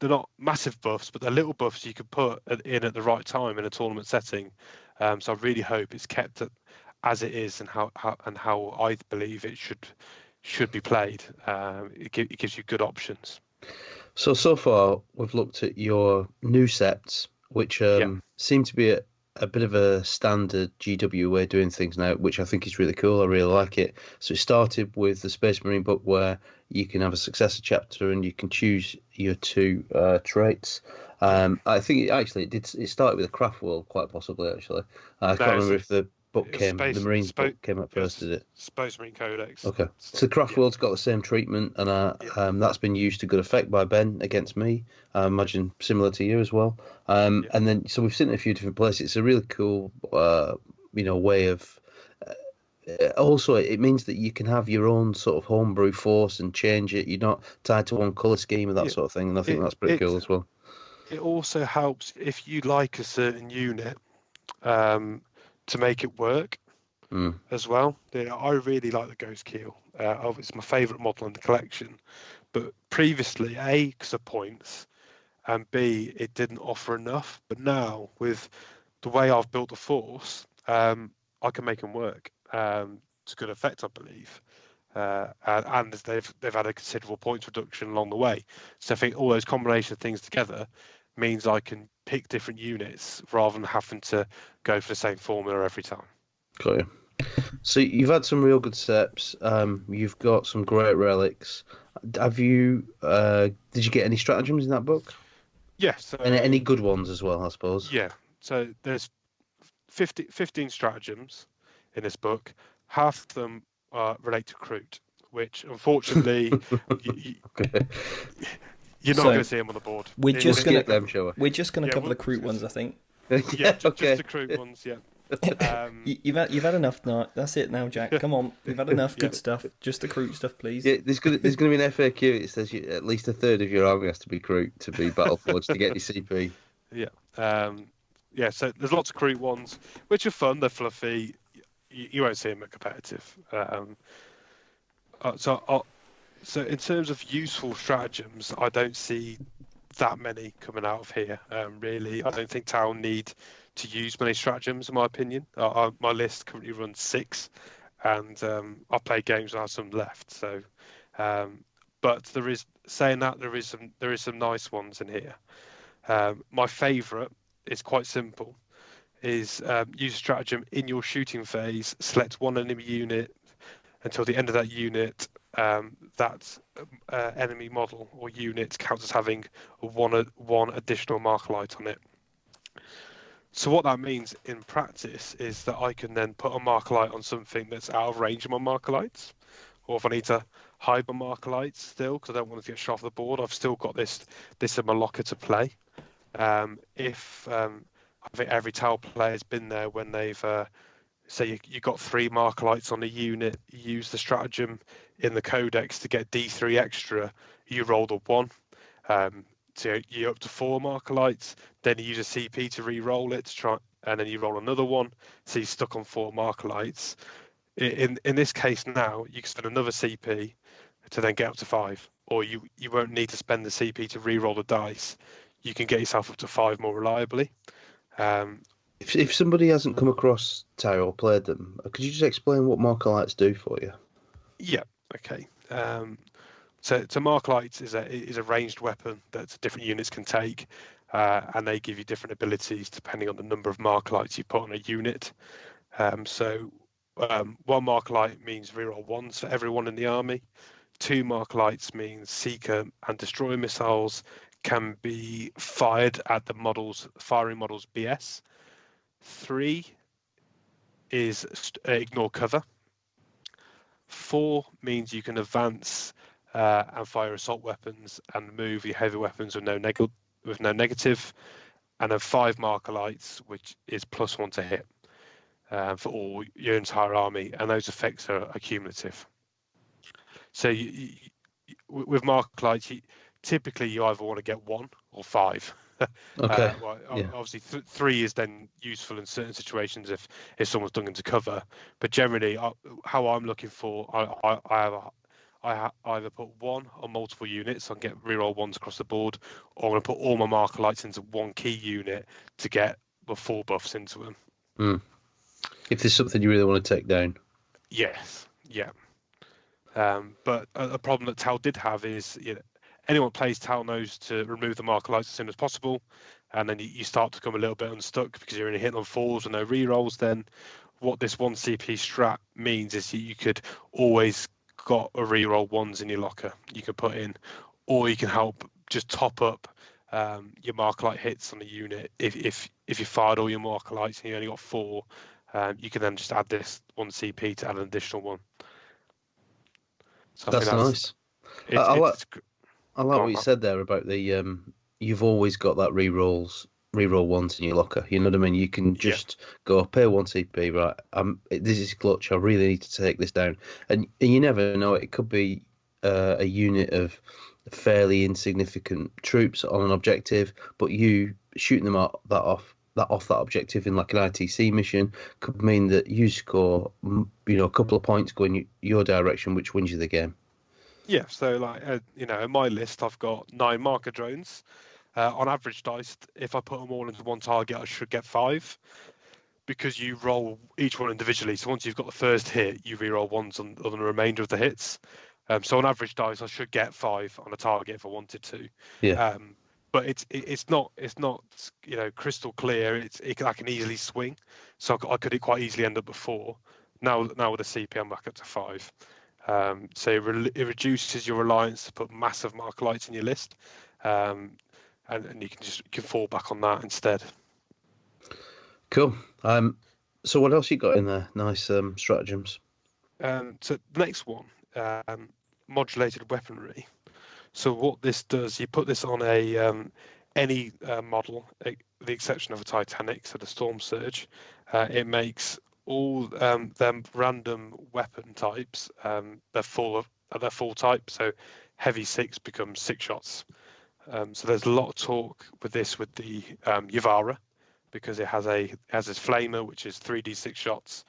not massive buffs, but they're little buffs you could put in at the right time in a tournament setting. So I really hope it's kept as it is and how I believe it should be played. It gives you good options. So far we've looked at your new septs, which seem to be a bit of a standard GW way of doing things now, which I think is really cool. I really like it. So it started with the Space Marine book, where you can have a successor chapter and you can choose your 2 traits. I think it started with a craft world, quite possibly, actually. I can't remember if the book the Marines book came up first, did it? Space Marine Codex. Okay. So the craft world's got the same treatment, and that's been used to good effect by Ben against me. I imagine similar to you as well. And then, so we've seen it in a few different places. It's a really cool, way of. Also, it means that you can have your own sort of homebrew force and change it. You're not tied to one colour scheme and that sort of thing. And I think that's pretty cool as well. It also helps if you like a certain unit. To make it work as well. I really like the Ghost Keel. It's my favourite model in the collection. But previously, A, because of points, and B, it didn't offer enough. But now, with the way I've built the force, I can make them work to good effect, I believe. And they've had a considerable points reduction along the way. So I think all those combination of things together means I can pick different units rather than having to go for the same formula every time. Got you. So you've had some real good septs. You've got some great relics. have you? Did you get any stratagems in that book? Yeah. So And any good ones as well, I suppose. yeah. So there's 15 stratagems in this book. Half of them relate to Crute, which unfortunately Okay. you're not So, going to see them on the board. We're just skip them, shall we? we're just gonna Yeah, cover the we'll- Crute ones, I think. Yeah, Okay. just the Crute ones. Yeah. You've had enough now. That's it now, Jack. Come on, you've had enough good Yeah. stuff. Just the Crute stuff, please. Yeah, there's gonna be an FAQ. It says at least a third of your army has to be Crute to be Battleforged to get your CP. Yeah. Yeah. So there's lots of Crute ones, which are fun. They're fluffy. You won't see them at competitive. So in terms of useful stratagems, I don't see that many coming out of here. Really, I don't think Town need to use many stratagems, in my opinion. My list currently runs 6, and I play games and I have some left. So, but there is some nice ones in here. My favourite is quite simple. Is use a stratagem in your shooting phase. Select one enemy unit until the end of that unit. That enemy model or unit counts as having one additional marker light on it. So what that means in practice is that I can then put a marker light on something that's out of range of my marker lights, or if I need to hide my marker lights still because I don't want to get shot off the board, I've still got this in my locker to play. I think every Tau player's been there when they've say you got 3 marker lights on a unit, you use the stratagem in the codex to get D3 extra, you roll the 1. So you're up to 4 marker lights, then you use a CP to re-roll it to try, and then you roll another 1, so you're stuck on 4 marker lights. In this case now, you can spend another CP to then get up to 5, or you won't need to spend the CP to re-roll the dice. You can get yourself up to 5 more reliably. If somebody hasn't come across Tau or played them, could you just explain what marker lights do for you? Yeah. Okay. So marker lights is a ranged weapon that different units can take, and they give you different abilities depending on the number of marker lights you put on a unit. One marker light means reroll 1s for everyone in the army. 2 marker lights means seeker and destroyer missiles can be fired at the firing models BS. 3 is ignore cover. 4 means you can advance and fire assault weapons and move your heavy weapons with no negative. And then 5 marker lights, which is +1 to hit for all your entire army, and those effects are cumulative. So with marker lights, typically you either want to get 1 or 5. Okay. Obviously, 3 is then useful in certain situations if someone's dug into cover. But generally, how I'm looking for, I either put 1 on multiple units, so I can get reroll 1s across the board, or I'm going to put all my marker lights into 1 key unit to get the 4 buffs into them. If there's something you really want to take down. Yes. Yeah. But a problem that Tal did have is, anyone who plays Tal knows to remove the marker lights as soon as possible, and then you start to become a little bit unstuck because you're only hitting on 4s with no rerolls. Then what this 1 CP strat means is you could always got a reroll 1s in your locker you can put in, or you can help just top up your marker light hits on the unit. If you fired all your marker lights and you only got 4, you can then just add this 1 CP to add an additional 1. So that's nice. I like what you said there about the you've always got that reroll 1s in your locker. You know what I mean? You can just go pay 1 CP, right? This is clutch. I really need to take this down, and you never know. It could be a unit of fairly insignificant troops on an objective, but you shooting them off that objective in like an ITC mission could mean that you score, a couple of points going your direction, which wins you the game. Yeah, so like in my list, I've got 9 marker drones. On average dice, if I put them all into 1 target, I should get 5, because you roll each one individually. So once you've got the first hit, you reroll 1s on the remainder of the hits. So on average dice, I should get 5 on a target if I wanted to. Yeah. But it's not crystal clear. I can easily swing, so I could quite easily end up at 4. Now with the CP, I'm back up to 5. So it reduces your reliance to put massive marker lights in your list, and you can fall back on that instead. Cool. So what else you got in there? Nice stratagems. So the next one, modulated weaponry. So what this does, you put this on any model, with the exception of a Titanic, so the Storm Surge. It makes all them random weapon types they're full type. So heavy 6 becomes 6 shots. So there's a lot of talk with this with the Yavara, because it has its flamer, which is 3d6 shots,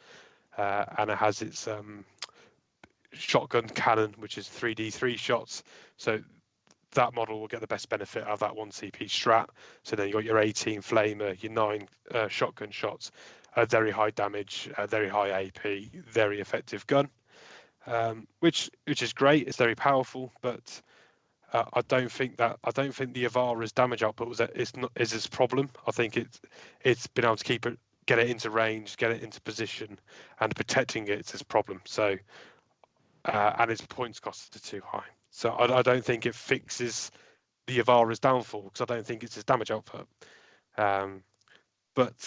and it has its shotgun cannon, which is 3d3 shots. So that model will get the best benefit out of that 1 CP strat. So then you got your 18 flamer, your 9 shotgun shots, very high damage, very high AP, very effective gun, which is great. It's very powerful, but I don't think the Avara's damage output is its problem. I think it's been able to get it into range, get it into position, and protecting it's its problem. So and its points cost are too high. So I don't think it fixes the Avara's downfall, because I don't think it's its damage output. But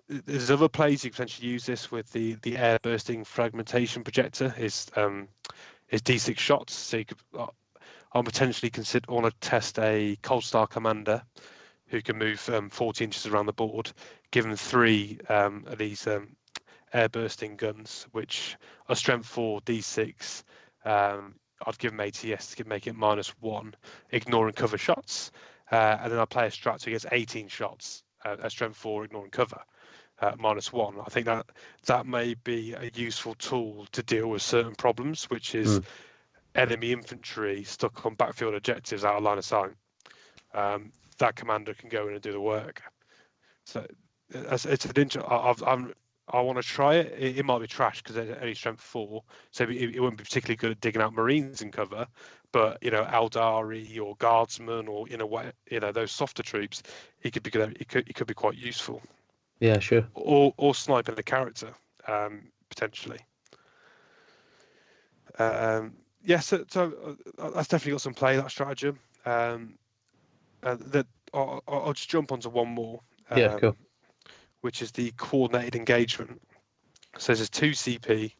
there's other plays you can potentially use this with. The air bursting fragmentation projector is D6 shots. So you could I'll potentially want to test a Cold Star commander who can move 40 inches around the board, given 3 of these air bursting guns, which are strength 4 D6. I'd give them ATS to make it -1, ignore and cover shots, and then I play a strat so he gets 18 shots at strength 4, ignore and cover, -1. I think that may be a useful tool to deal with certain problems, which is enemy infantry stuck on backfield objectives out of line of sight. That commander can go in and do the work. So it's an interesting. I want to try it. It might be trash because it's only strength 4, so it wouldn't be particularly good at digging out Marines in cover. But Eldari or Guardsmen, or in a way, those softer troops, it could be good. It could be quite useful. Yeah, sure. Or sniping the character, potentially. So that's definitely got some play, that stratagem. That I'll just jump onto one more. Cool. Which is the coordinated engagement. So there's 2 CP.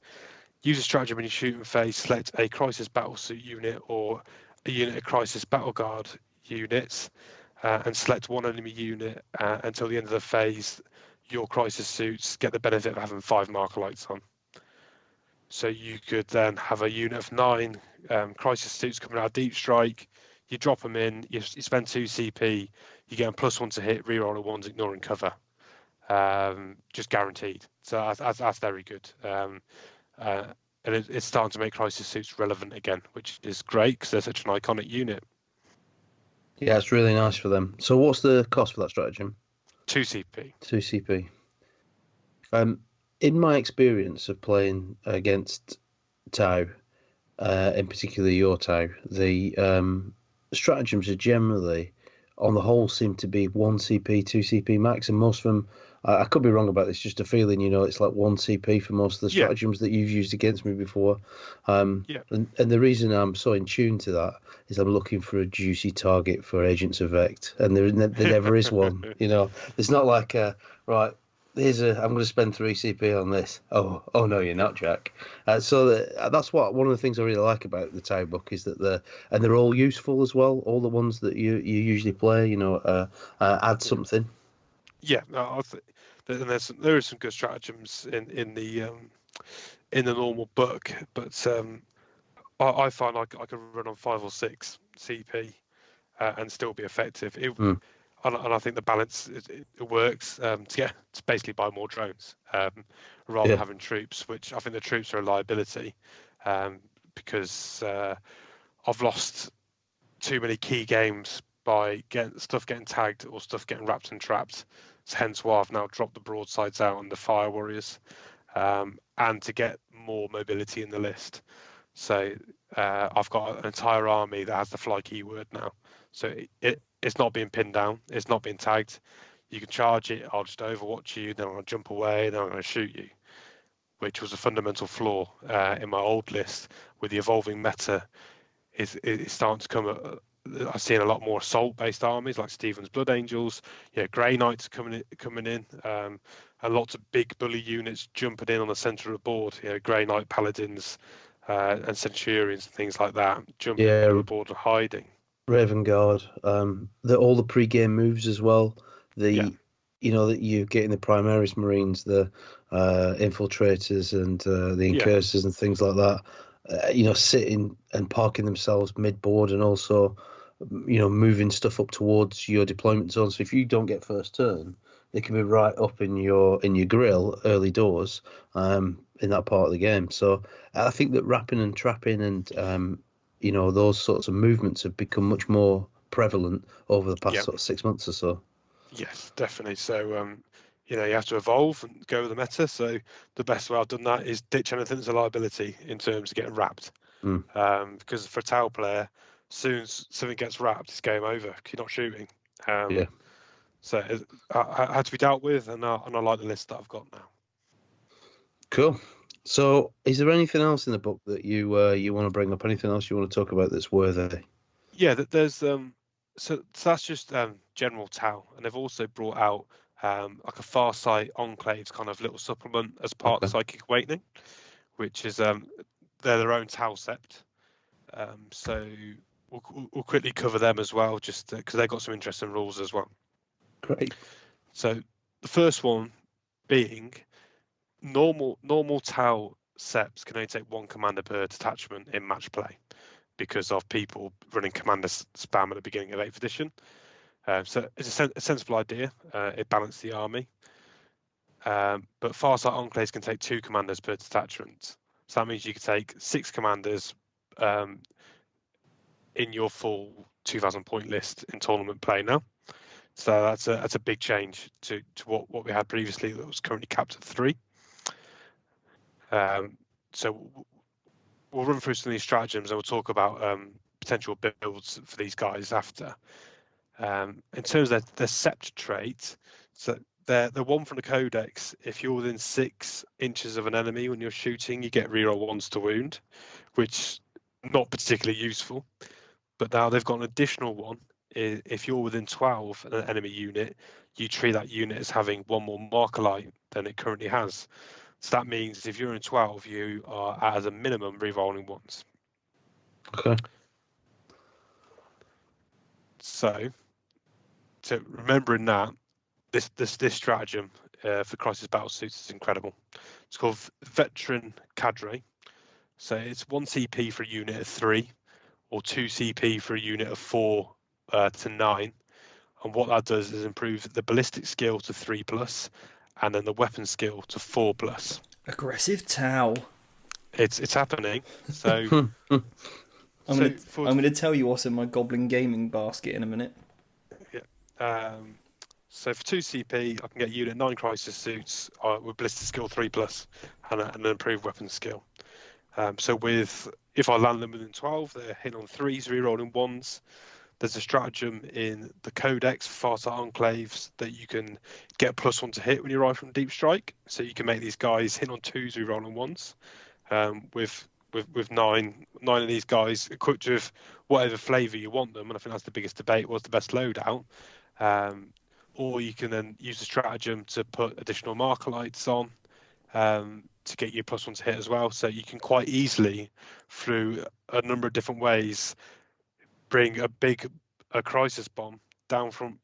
Use a stratagem when you shoot in phase. Select a crisis battlesuit unit or a unit of crisis battle guard units, and select one enemy unit until the end of the phase. Your crisis suits get the benefit of having 5 marker lights on. So you could then have a unit of 9 crisis suits coming out of deep strike. You drop them in. You spend 2 CP. You get them +1 to hit, reroll a 1s, ignoring cover. Just guaranteed. So that's very good. And it's starting to make crisis suits relevant again, which is great because they're such an iconic unit. Yeah, it's really nice for them. So what's the cost for that stratagem? 2 CP. 2 CP. In my experience of playing against Tau, in particular your Tau, the stratagems are generally, on the whole, seem to be 1 CP, 2 CP max, and most of them, I could be wrong about this, just a feeling, it's like 1 CP for most of the stratagems that you've used against me before. And the reason I'm so in tune to that is I'm looking for a juicy target for Agents of Vect, and there never is one. It's not like, right, I'm going to spend 3 CP on this. Oh no, you're not, Jack. So that's one of the things I really like about the Tau book, is that they're all useful as well. All the ones that you usually play, add something. Yeah, no, there are some good stratagems in the normal book, but I find I could run on 5 or 6 CP and still be effective. And I think the balance it works to basically buy more drones rather than having troops, which I think the troops are a liability because I've lost too many key games by getting tagged or stuff getting wrapped and trapped. So hence why I've now dropped the broadsides out on the Fire Warriors, and to get more mobility in the list. So I've got an entire army that has the fly keyword now. So it's not being pinned down. It's not being tagged. You can charge it. I'll just overwatch you. Then I'll jump away. Then I'm going to shoot you. which was a fundamental flaw in my old list. With the evolving meta, is starting to come. I've seen a lot more assault-based armies like Stephen's Blood Angels, Grey Knights coming in, and lots of big bully units jumping in on the centre of the board. Grey Knight Paladins and Centurions and things like that, jumping in the board and hiding. Raven Guard, all the pre-game moves as well. That you get in the Primaris Marines, the infiltrators and the incursors and things like that. Sitting and parking themselves mid-board and also, moving stuff up towards your deployment zone. So if you don't get first turn, they can be right up in your grill early doors in that part of the game. So I think that wrapping and trapping and those sorts of movements have become much more prevalent over the past sort of 6 months or so. Yes, definitely. So, you have to evolve and go with the meta. So the best way I've done that is ditch anything as a liability in terms of getting wrapped. Because for a Tau player, as soon as something gets wrapped, it's game over because you're not shooting. So it had to be dealt with, and I like the list that I've got now. Cool. So, is there anything else in the book that you want to bring up? Anything else you want to talk about that's worthy? Yeah, there's so that's just general Tau, and they've also brought out like a Farsight Enclave's kind of little supplement as part of Psychic Awakening, which is they're their own Tau sept. So we'll quickly cover them as well, just because they've got some interesting rules as well. Great. So the first one being normal Tau septs can only take one commander per detachment in match play because of people running commander spam at the beginning of 8th edition. So it's a sensible idea. It balanced the army. But Farsight Enclaves can take 2 commanders per detachment. So that means you could take 6 commanders in your full 2,000 point list in tournament play now. So that's a big change to what we had previously that was currently capped at 3. So we'll run through some of these stratagems and we'll talk about potential builds for these guys after. In terms of their sept trait, so they're one from the codex. If you're within 6 inches of an enemy when you're shooting, you get reroll 1s to wound, which not particularly useful. But now they've got an additional one. If you're within 12 of an enemy unit, you treat that unit as having 1 more marker light than it currently has. So that means if you're in 12, you are as a minimum rerolling 1s. Okay. So remembering that, this stratagem for Crisis Battle Suits is incredible. It's called Veteran Cadre. So it's 1 CP for a unit of 3, or 2 CP for a unit of 4 to 9. And what that does is improve the ballistic skill to 3+, and then the weapon skill to 4+. Aggressive Tau. It's happening. So I'm going to tell you what's in my Goblin Gaming basket in a minute. Yeah. So for 2 CP, I can get unit 9 crisis suits with ballistic skill 3+, and an improved weapon skill. So if I land them within 12, they're hit on 3s, rerolling 1s. There's a stratagem in the Codex for Farsight Enclaves that you can get +1 to hit when you ride from Deep Strike. So you can make these guys hit on 2s, rerolling 1s. With 9 of these guys equipped with whatever flavour you want them, and I think that's the biggest debate, what's the best loadout. Or you can then use the stratagem to put additional marker lights on to get you +1 to hit as well. So you can quite easily, through a number of different ways, bring a crisis bomb down from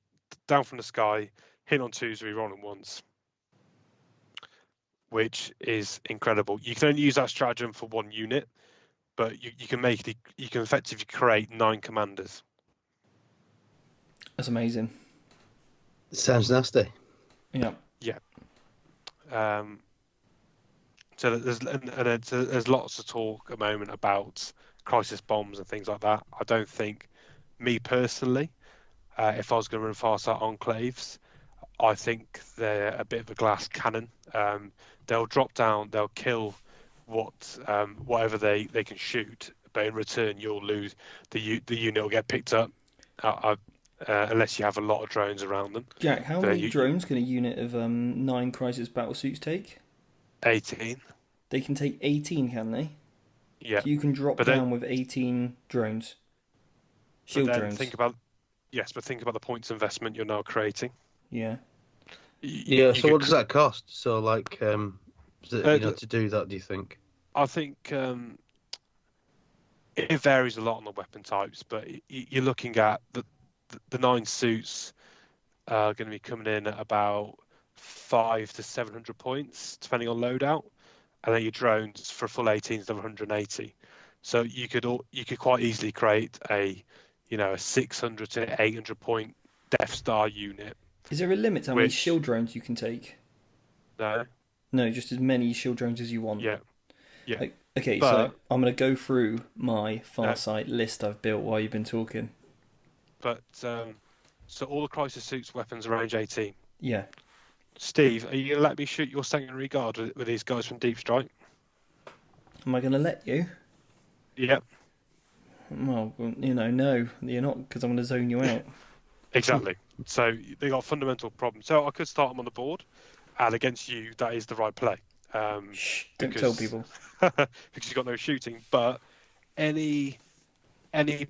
the sky, hit on 2s, rerolling 1s, which is incredible. You can only use that stratagem for 1 unit, but you can effectively create 9 commanders. That's amazing. Sounds nasty. Yeah. So there's lots of talk at the moment about crisis bombs and things like that. I don't think, me personally, if I was going to run Farsight Enclaves, I think they're a bit of a glass cannon. They'll drop down, they'll kill whatever they can shoot, but in return you'll lose. The unit will get picked up unless you have a lot of drones around them. Jack, how many drones can a unit of 9 crisis battle suits take? 18. They can take 18, can they? Yeah. So you can drop But then- down with 18 drones. But Shield then drones. think about the points investment you're now creating. Yeah. Yeah. So what does that cost? So like, to do that, do you think? I think it varies a lot on the weapon types, but you're looking at the 9 suits are going to be coming in at about 500 to 700 points, depending on loadout, and then your drones for a full 18 is 180. So you could quite easily create a 600 to 800 point Death Star unit. Is there a limit to how many shield drones you can take? No. No, just as many shield drones as you want. Yeah. Okay, But- so I'm going to go through my Farsight list I've built while you've been talking. But so all the crisis suits weapons are range 18. Yeah. Steve, are you going to let me shoot your secondary guard with these guys from Deep Strike? Am I going to let you? Yep. Well, no, you're not, because I'm going to zone you out. Exactly. So they got a fundamental problem. So I could start them on the board, and against you, that is the right play. Shh, don't tell people. Because you've got no shooting. But any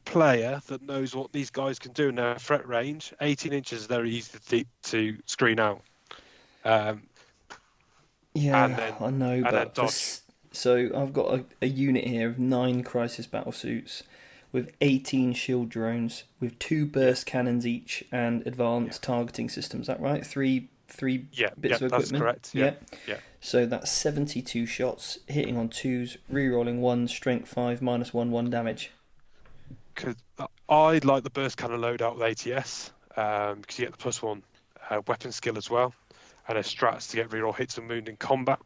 player that knows what these guys can do in their threat range, 18 inches is very easy to screen out. Yeah, and then- I know, and then but dodge. so I've got a unit here of 9 crisis battle suits with 18 shield drones with 2 burst cannons each and advanced targeting systems. Is that right? Three bits of equipment. That's correct. Yeah. So that's 72 shots, hitting on 2s, re-rolling 1, strength 5, -1 damage. Because I like the burst cannon loadout with ATS because you get the +1 weapon skill as well, and a strats to get reroll hits and wound in combat.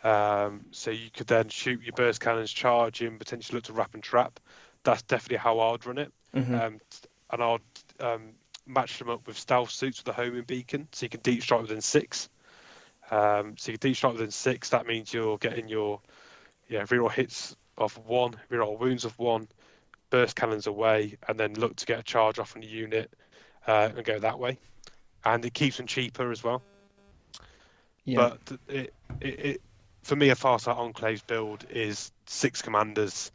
So you could then shoot your burst cannons, charge in, potentially look to wrap and trap. That's definitely how I'd run it. And I'd match them up with stealth suits with a homing beacon, so you can deep strike within 6. So you can deep strike within 6. That means you're getting your reroll hits of 1, reroll wounds of 1, burst cannons away, and then look to get a charge off on the unit and go that way. And it keeps them cheaper as well. Yeah. But it for me, a Farsight Enclave build is 6 commanders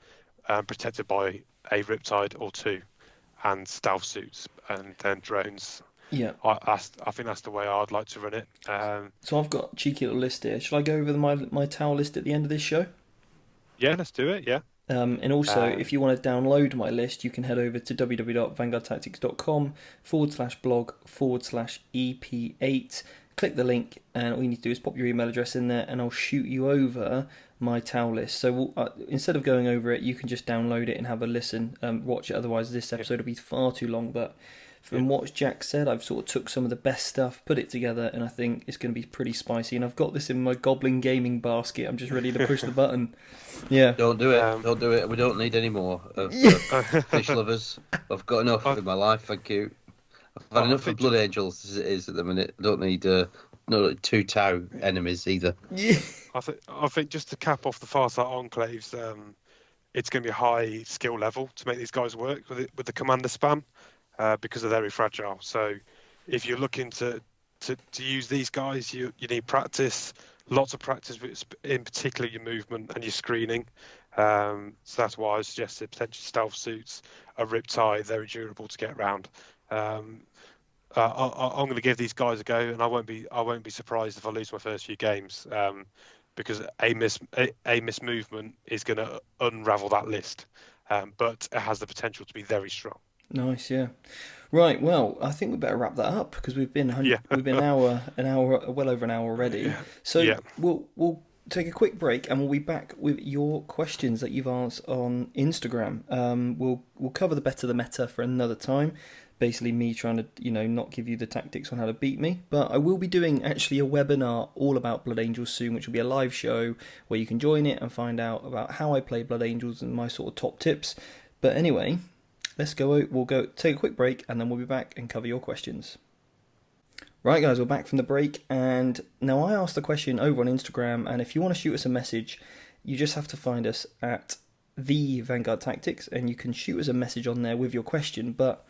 protected by a Riptide or 2, and stealth suits, and then drones. Yeah. I think that's the way I'd like to run it. So I've got a cheeky little list here. Shall I go over my Tau list at the end of this show? Yeah, let's do it. Yeah. And also, if you want to download my list, you can head over to www.vanguardtactics.com/blog/EP8. Click the link, and all you need to do is pop your email address in there, and I'll shoot you over my Tau list. So instead of going over it, you can just download it and have a listen, watch it. Otherwise, this episode will be far too long. But from what Jack said, I've sort of took some of the best stuff, put it together, and I think it's going to be pretty spicy. And I've got this in my Goblin Gaming basket. I'm just ready to push the button. Yeah. Don't do it. Don't do it. We don't need any more of fish lovers. I've got enough in my life, thank you. I've had enough of Blood Angels as it is at the minute. I don't need 2 Tau enemies either. Yeah. I think just to cap off the Farsight Enclaves, it's going to be a high skill level to make these guys work with the commander spam because they're very fragile. So if you're looking to use these guys, you need practice, lots of practice, in particular your movement and your screening. So that's why I suggested potentially stealth suits, a Riptide, very durable to get around. I'm going to give these guys a go, and I won't be surprised if I lose my first few games, because a miss movement is going to unravel that list, but it has the potential to be very strong. Nice, yeah. Right, well, I think we better wrap that up because we've been an hour, well over an hour already. So we'll take a quick break and we'll be back with your questions that you've asked on Instagram. We'll cover the better the meta for another time. Basically me trying to, not give you the tactics on how to beat me. But I will be doing actually a webinar all about Blood Angels soon, which will be a live show where you can join it and find out about how I play Blood Angels and my sort of top tips. But anyway, we'll go take a quick break and then we'll be back and cover your questions. Right guys, we're back from the break, and now I asked the question over on Instagram, and if you want to shoot us a message, you just have to find us at the Vanguard Tactics and you can shoot us a message on there with your question. But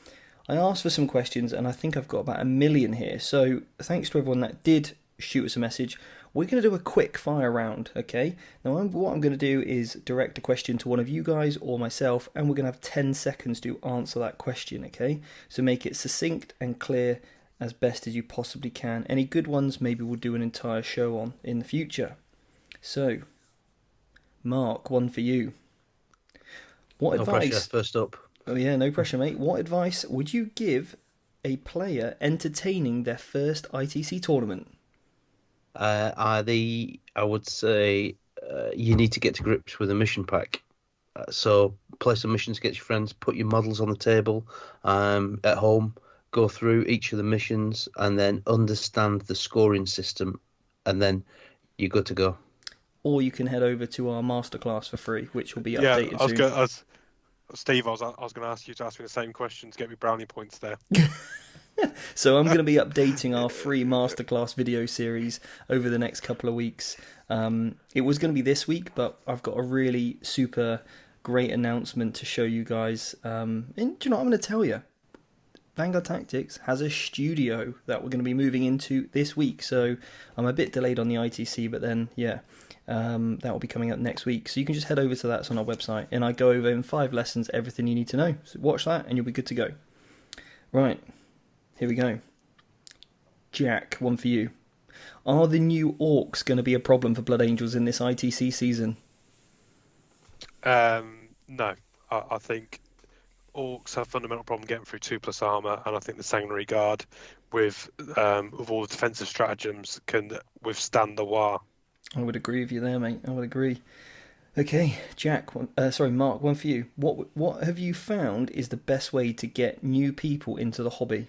I asked for some questions and I think I've got about 1 million here, so thanks to everyone that did shoot us a message. We're going to do a quick fire round, okay? Now, what I'm going to do is direct a question to one of you guys or myself, and we're going to have 10 seconds to answer that question, okay? So make it succinct and clear as best as you possibly can. Any good ones, maybe we'll do an entire show on in the future. So, Mark, one for you. What advice? Pressure, first up. Oh yeah, no pressure, mate. What advice would you give a player entertaining their first ITC tournament? I would say you need to get to grips with a mission pack. So play some missions, get your friends, put your models on the table at home, go through each of the missions, and then understand the scoring system, and then you're good to go. Or you can head over to our masterclass for free, which will be updated soon. Steve, I was going to ask you to ask me the same question to get me brownie points there. So I'm going to be updating our free masterclass video series over the next couple of weeks. It was going to be this week, but I've got a really super great announcement to show you guys. And do you know what I'm going to tell you? Vanguard Tactics has a studio that we're going to be moving into this week. So I'm a bit delayed on the ITC, but then, yeah, that will be coming up next week. So you can just head over to that. It's on our website. And I go over in 5 lessons everything you need to know. So watch that and you'll be good to go. Right. Here we go. Jack, one for you. Are the new orcs going to be a problem for Blood Angels in this ITC season? No. I think orcs have a fundamental problem getting through 2+ armour, and I think the Sanguinary Guard, with all the defensive stratagems, can withstand the war. I would agree with you there, mate. I would agree. Okay, Jack. Mark, one for you. What have you found is the best way to get new people into the hobby?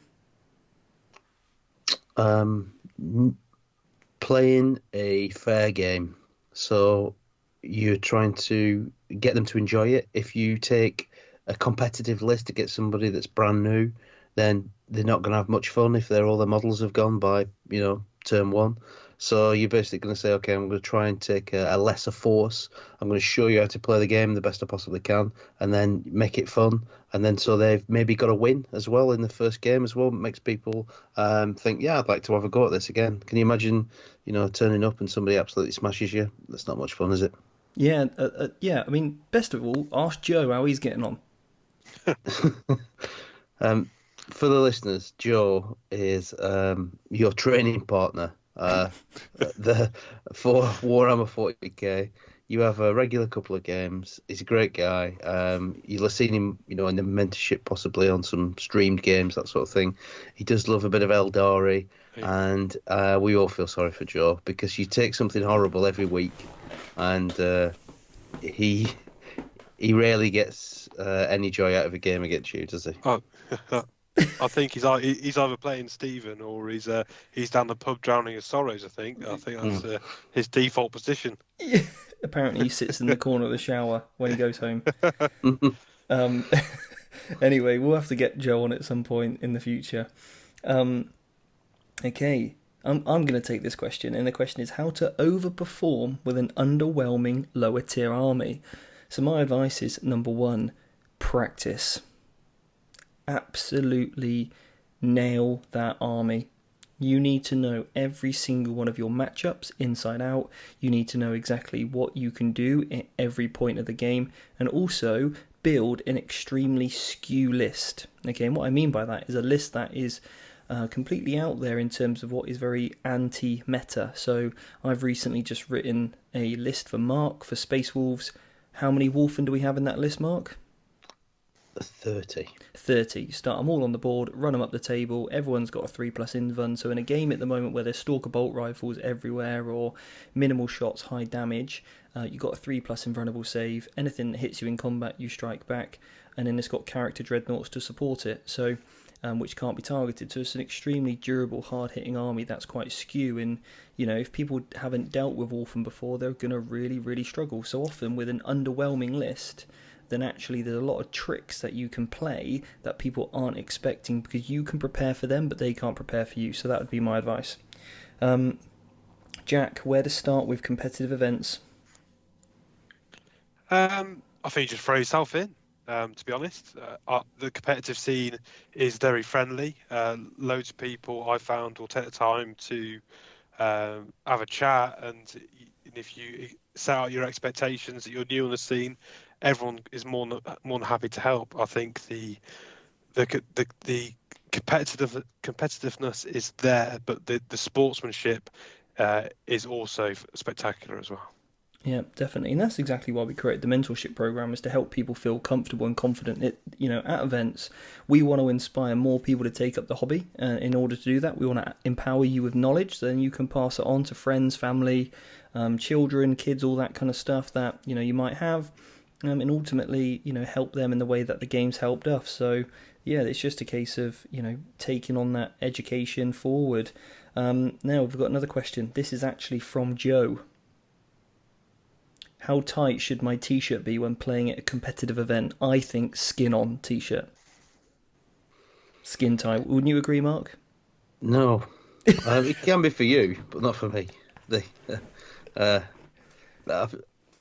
Playing a fair game. So you're trying to get them to enjoy it. If you take a competitive list to get somebody that's brand new, then they're not going to have much fun if all their models have gone by, turn 1. So you're basically going to say, okay, I'm going to try and take a lesser force. I'm going to show you how to play the game the best I possibly can, and then make it fun. And then so they've maybe got a win as well in the first game as well. It makes people think, yeah, I'd like to have a go at this again. Can you imagine, turning up and somebody absolutely smashes you? That's not much fun, is it? Yeah, yeah. I mean, best of all, ask Joe how he's getting on. For the listeners, Joe is your training partner. For Warhammer 40k, you have a regular couple of games. He's a great guy. You'll have seen him, in the mentorship, possibly on some streamed games, that sort of thing. He does love a bit of Eldari, and we all feel sorry for Joe because you take something horrible every week, and he rarely gets any joy out of a game against you, does he? Oh. I think he's either playing Stephen or he's down the pub drowning his sorrows. I think that's his default position. Yeah. Apparently, he sits in the corner of the shower when he goes home. Anyway, we'll have to get Joe on at some point in the future. Okay, I'm going to take this question, and the question is how to overperform with an underwhelming lower tier army. So my advice is, number 1, practice. Absolutely nail that army. You need to know every single one of your matchups inside out. You need to know exactly what you can do at every point of the game, and also build an extremely skew list. Okay, and what I mean by that is a list that is completely out there in terms of what is very anti-meta. So I've recently just written a list for Mark for Space Wolves. How many Wolfen do we have in that list, Mark? 30. You start them all on the board, run them up the table. Everyone's got a 3+ invuln. So in a game at the moment where there's Stalker bolt rifles everywhere or minimal shots, high damage, you've got a 3+ invulnerable save. Anything that hits you in combat, you strike back. And then it's got character dreadnoughts to support it, so which can't be targeted. So it's an extremely durable, hard-hitting army that's quite skew. And if people haven't dealt with Wolfen before, they're going to really, really struggle. So often with an underwhelming list, then actually there's a lot of tricks that you can play that people aren't expecting because you can prepare for them, but they can't prepare for you. So that would be my advice. Jack, where to start with competitive events? I think you just throw yourself in, to be honest. The competitive scene is very friendly. Loads of people I found will take the time to have a chat, and if you set out your expectations that you're new on the scene, everyone is more than happy to help. I think the competitiveness is there, but the sportsmanship is also spectacular as well. Yeah, definitely, and that's exactly why we created the mentorship program, is to help people feel comfortable and confident. At events, we want to inspire more people to take up the hobby. In order to do that, we want to empower you with knowledge, so then you can pass it on to friends, family, children, kids, all that kind of stuff that you might have, and ultimately help them in the way that the game's helped us. So yeah, it's just a case of taking on that education forward. Now we've got another question. This is actually from Joe. How tight should my t-shirt be when playing at a competitive event? I think skin on t-shirt. Skin tight. Wouldn't you agree, Mark? No. It can be for you, but not for me.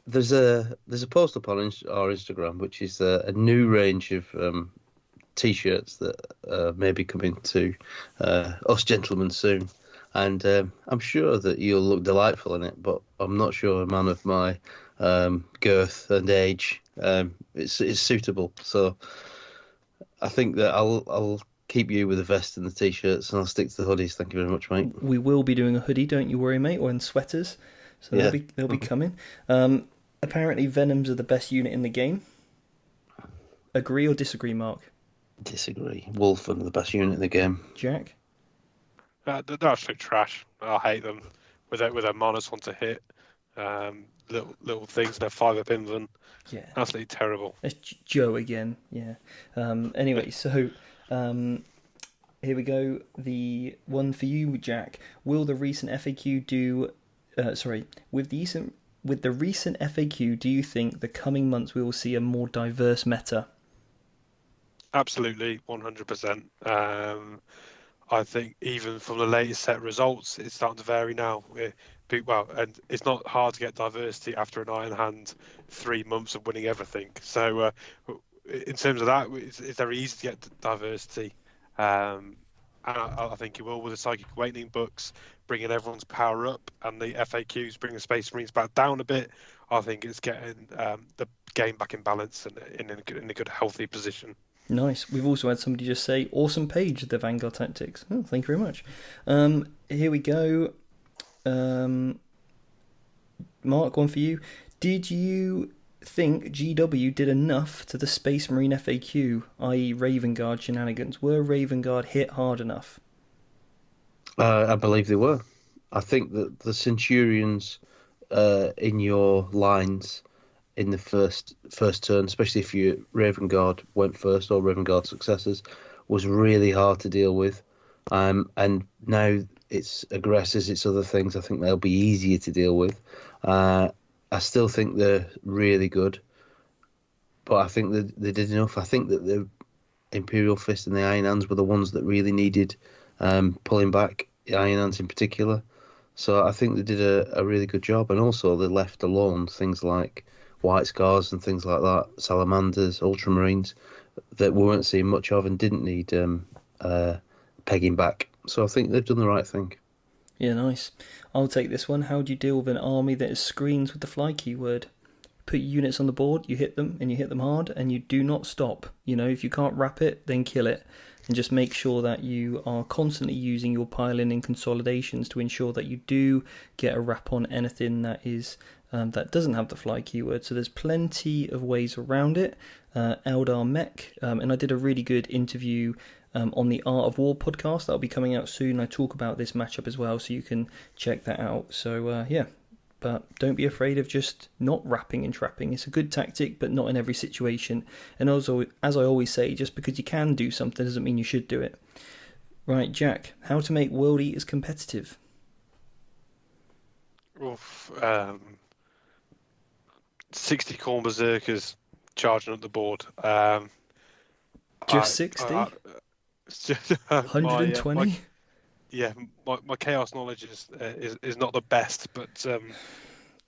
There's a post up on our Instagram, which is a new range of t-shirts that may be coming to us gentlemen soon. And I'm sure that you'll look delightful in it, but I'm not sure a man of my girth and age it's suitable. So I think that I'll keep you with the vest and the t-shirts, and I'll stick to the hoodies. Thank you very much, mate. We will be doing a hoodie, don't you worry, mate, or in sweaters. So they'll be coming. Apparently Venoms are the best unit in the game. Agree or disagree, Mark? Disagree. Wolfen are the best unit in the game. Jack? They're absolute trash. I hate them with their -1 to hit. Little things, and their 5-up inven. Yeah. Absolutely terrible. It's Joe again. Yeah. Anyway, so here we go. The one for you, Jack. Will the recent FAQ do? With the recent FAQ, do you think the coming months we will see a more diverse meta? Absolutely, 100%. I think even from the latest set results, it's starting to vary now. And it's not hard to get diversity after an Iron Hand 3 months of winning everything. So in terms of that, it's very easy to get diversity. And I think you will with the Psychic Awakening books, bringing everyone's power up, and the FAQs bringing the Space Marines back down a bit. I think it's getting the game back in balance and in a good, healthy position. Nice. We've also had somebody just say, awesome page, the Vanguard Tactics. Oh, thank you very much. Here we go. Mark, one for you. Did you think GW did enough to the Space Marine FAQ, i.e. Raven Guard shenanigans? Were Raven Guard hit hard enough? I believe they were. I think that the Centurions in your lines in the first turn, especially if your Raven Guard went first or Raven Guard successors, was really hard to deal with. And now it's aggressors, it's other things. I think they'll be easier to deal with. I still think they're really good, but I think that they did enough. I think that the Imperial Fist and the Iron Hands were the ones that really needed pulling back, the Iron Hands in particular. So I think they did a really good job, and also they left alone things like White Scars and things like that, Salamanders, Ultramarines, that we weren't seeing much of and didn't need pegging back. So I think they've done the right thing. Yeah, nice. I'll take this one. How do you deal with an army that is screens with the fly keyword? Put units on the board, you hit them, and you hit them hard, and you do not stop. If you can't wrap it, then kill it. And just make sure that you are constantly using your pile-in and consolidations to ensure that you do get a wrap on anything that is that doesn't have the fly keyword. So there's plenty of ways around it. Eldar Mech, and I did a really good interview on the Art of War podcast. That'll be coming out soon. I talk about this matchup as well, so you can check that out. So yeah, but don't be afraid of just not wrapping and trapping. It's a good tactic, but not in every situation. And also, as I always say, just because you can do something doesn't mean you should do it. Right, Jack, how to make World Eaters competitive? Oof, 60 Khorne Berserkers charging up the board. Just 60? 120? My chaos knowledge is not the best, but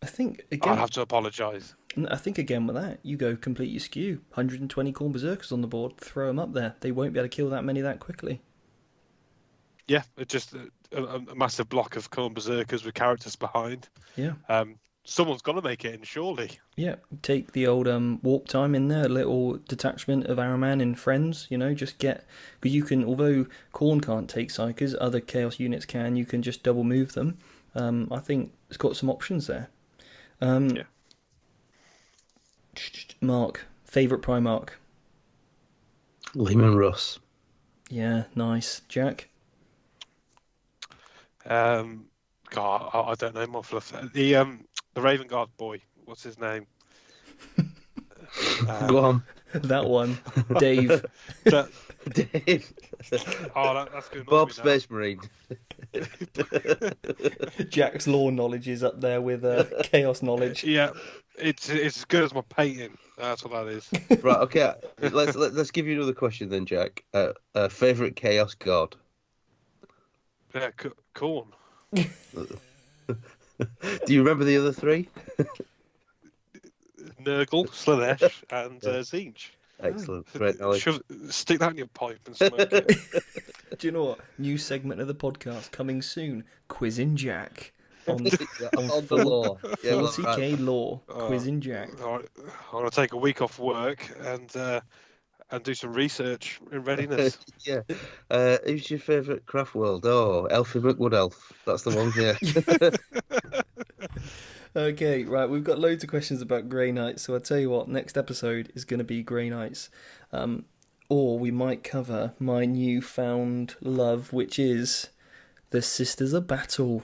I think again I'll have to apologise. I think again with that, you go complete your skew. 120 Khorne Berserkers on the board, throw them up there. They won't be able to kill that many that quickly. Yeah, it's just a massive block of Khorne berserkers with characters behind. Yeah. Someone's got to make it in, surely. Yeah, take the old warp time in there, a little detachment of Araman and friends, just get... Because you can, although Khorne can't take Psykers, other Chaos units can, you can just double move them. I think it's got some options there. Yeah. Mark, favourite Primarch? Lehman Russ. Yeah, nice. Jack? God, I don't know more fluff. The Raven Guard boy, what's his name? Go on. That one. Dave. Dave. That's good. Bob Space Marine. Jack's lore knowledge is up there with chaos knowledge. Yeah, it's as good as my painting. That's what that is. Right. Okay. Let's give you another question then, Jack. Favorite Chaos God. Yeah, Khorne. Do you remember the other three? Nurgle, Slanesh, and Tzeentch. Excellent. Great knowledge. Stick that in your pipe and smoke it. Do you know what? New segment of the podcast coming soon. Quizzing Jack on the law. 40k lore. Quizzing Jack. I want to take a week off work and do some research in readiness. Yeah. Who's your favourite craft world? Oh, Elfie McWood Elf. That's the one, yeah. Okay, right, we've got loads of questions about Grey Knights, so I'll tell you what, next episode is going to be Grey Knights. Or we might cover my newfound love, which is the Sisters of Battle.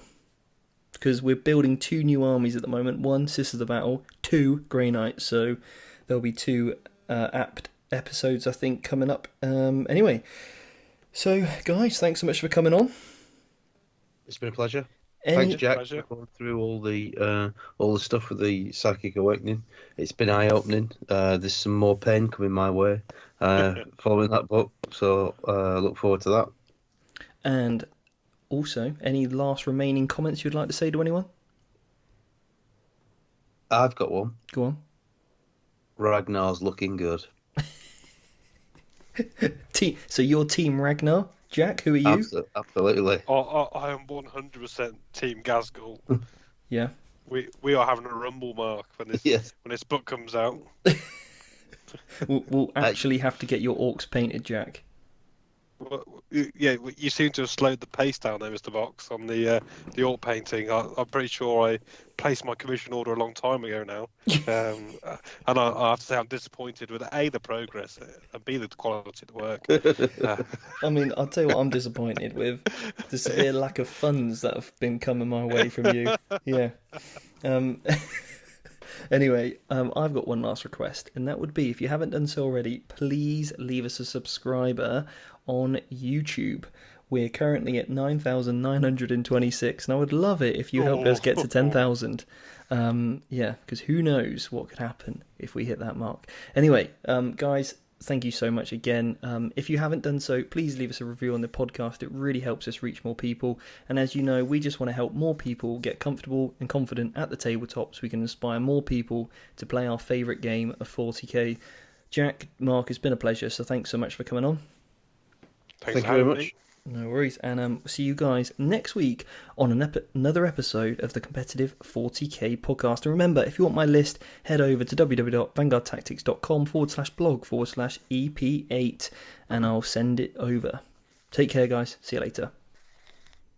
Because we're building 2 new armies at the moment. 1, Sisters of Battle. 2, Grey Knights. So there'll be 2 apt episodes, I think, coming up. Anyway, so guys, thanks so much for coming on. It's been a pleasure. Thanks, Jack, for going through all the stuff with the Psychic Awakening. It's been eye-opening. There's some more pain coming my way following that book, so look forward to that. And also, any last remaining comments you'd like to say to anyone? I've got one. Go on. Ragnar's looking good. So you're Team Ragnar? Jack, who are you? Absolutely. I am 100% Team Gazgul. Yeah. We are having a rumble, Mark, when this book comes out. We'll actually have to get your orcs painted, Jack. Well, yeah, you seem to have slowed the pace down there, Mr. Box, on the orc painting. I'm pretty sure I placed my commission order a long time ago now. And I have to say I'm disappointed with A, the progress, and B, the quality of the work. I mean, I'll tell you what I'm disappointed with. The severe lack of funds that have been coming my way from you. Yeah. Anyway, I've got one last request, and that would be, if you haven't done so already, please leave us a subscriber on YouTube. We're currently at 9,926, and I would love it if you helped us get to 10,000. Yeah, because who knows what could happen if we hit that mark. Anyway, guys, thank you so much again. If you haven't done so, please leave us a review on the podcast. It really helps us reach more people. And as you know, we just want to help more people get comfortable and confident at the tabletop so we can inspire more people to play our favourite game of 40k. Jack, Mark, it's been a pleasure, so thanks so much for coming on. Thank you very much. No worries, and see you guys next week on another episode of the Competitive 40k podcast. And remember, if you want my list, head over to www.vanguardtactics.com/blog/EP8 and I'll send it over. Take care, guys. See you later.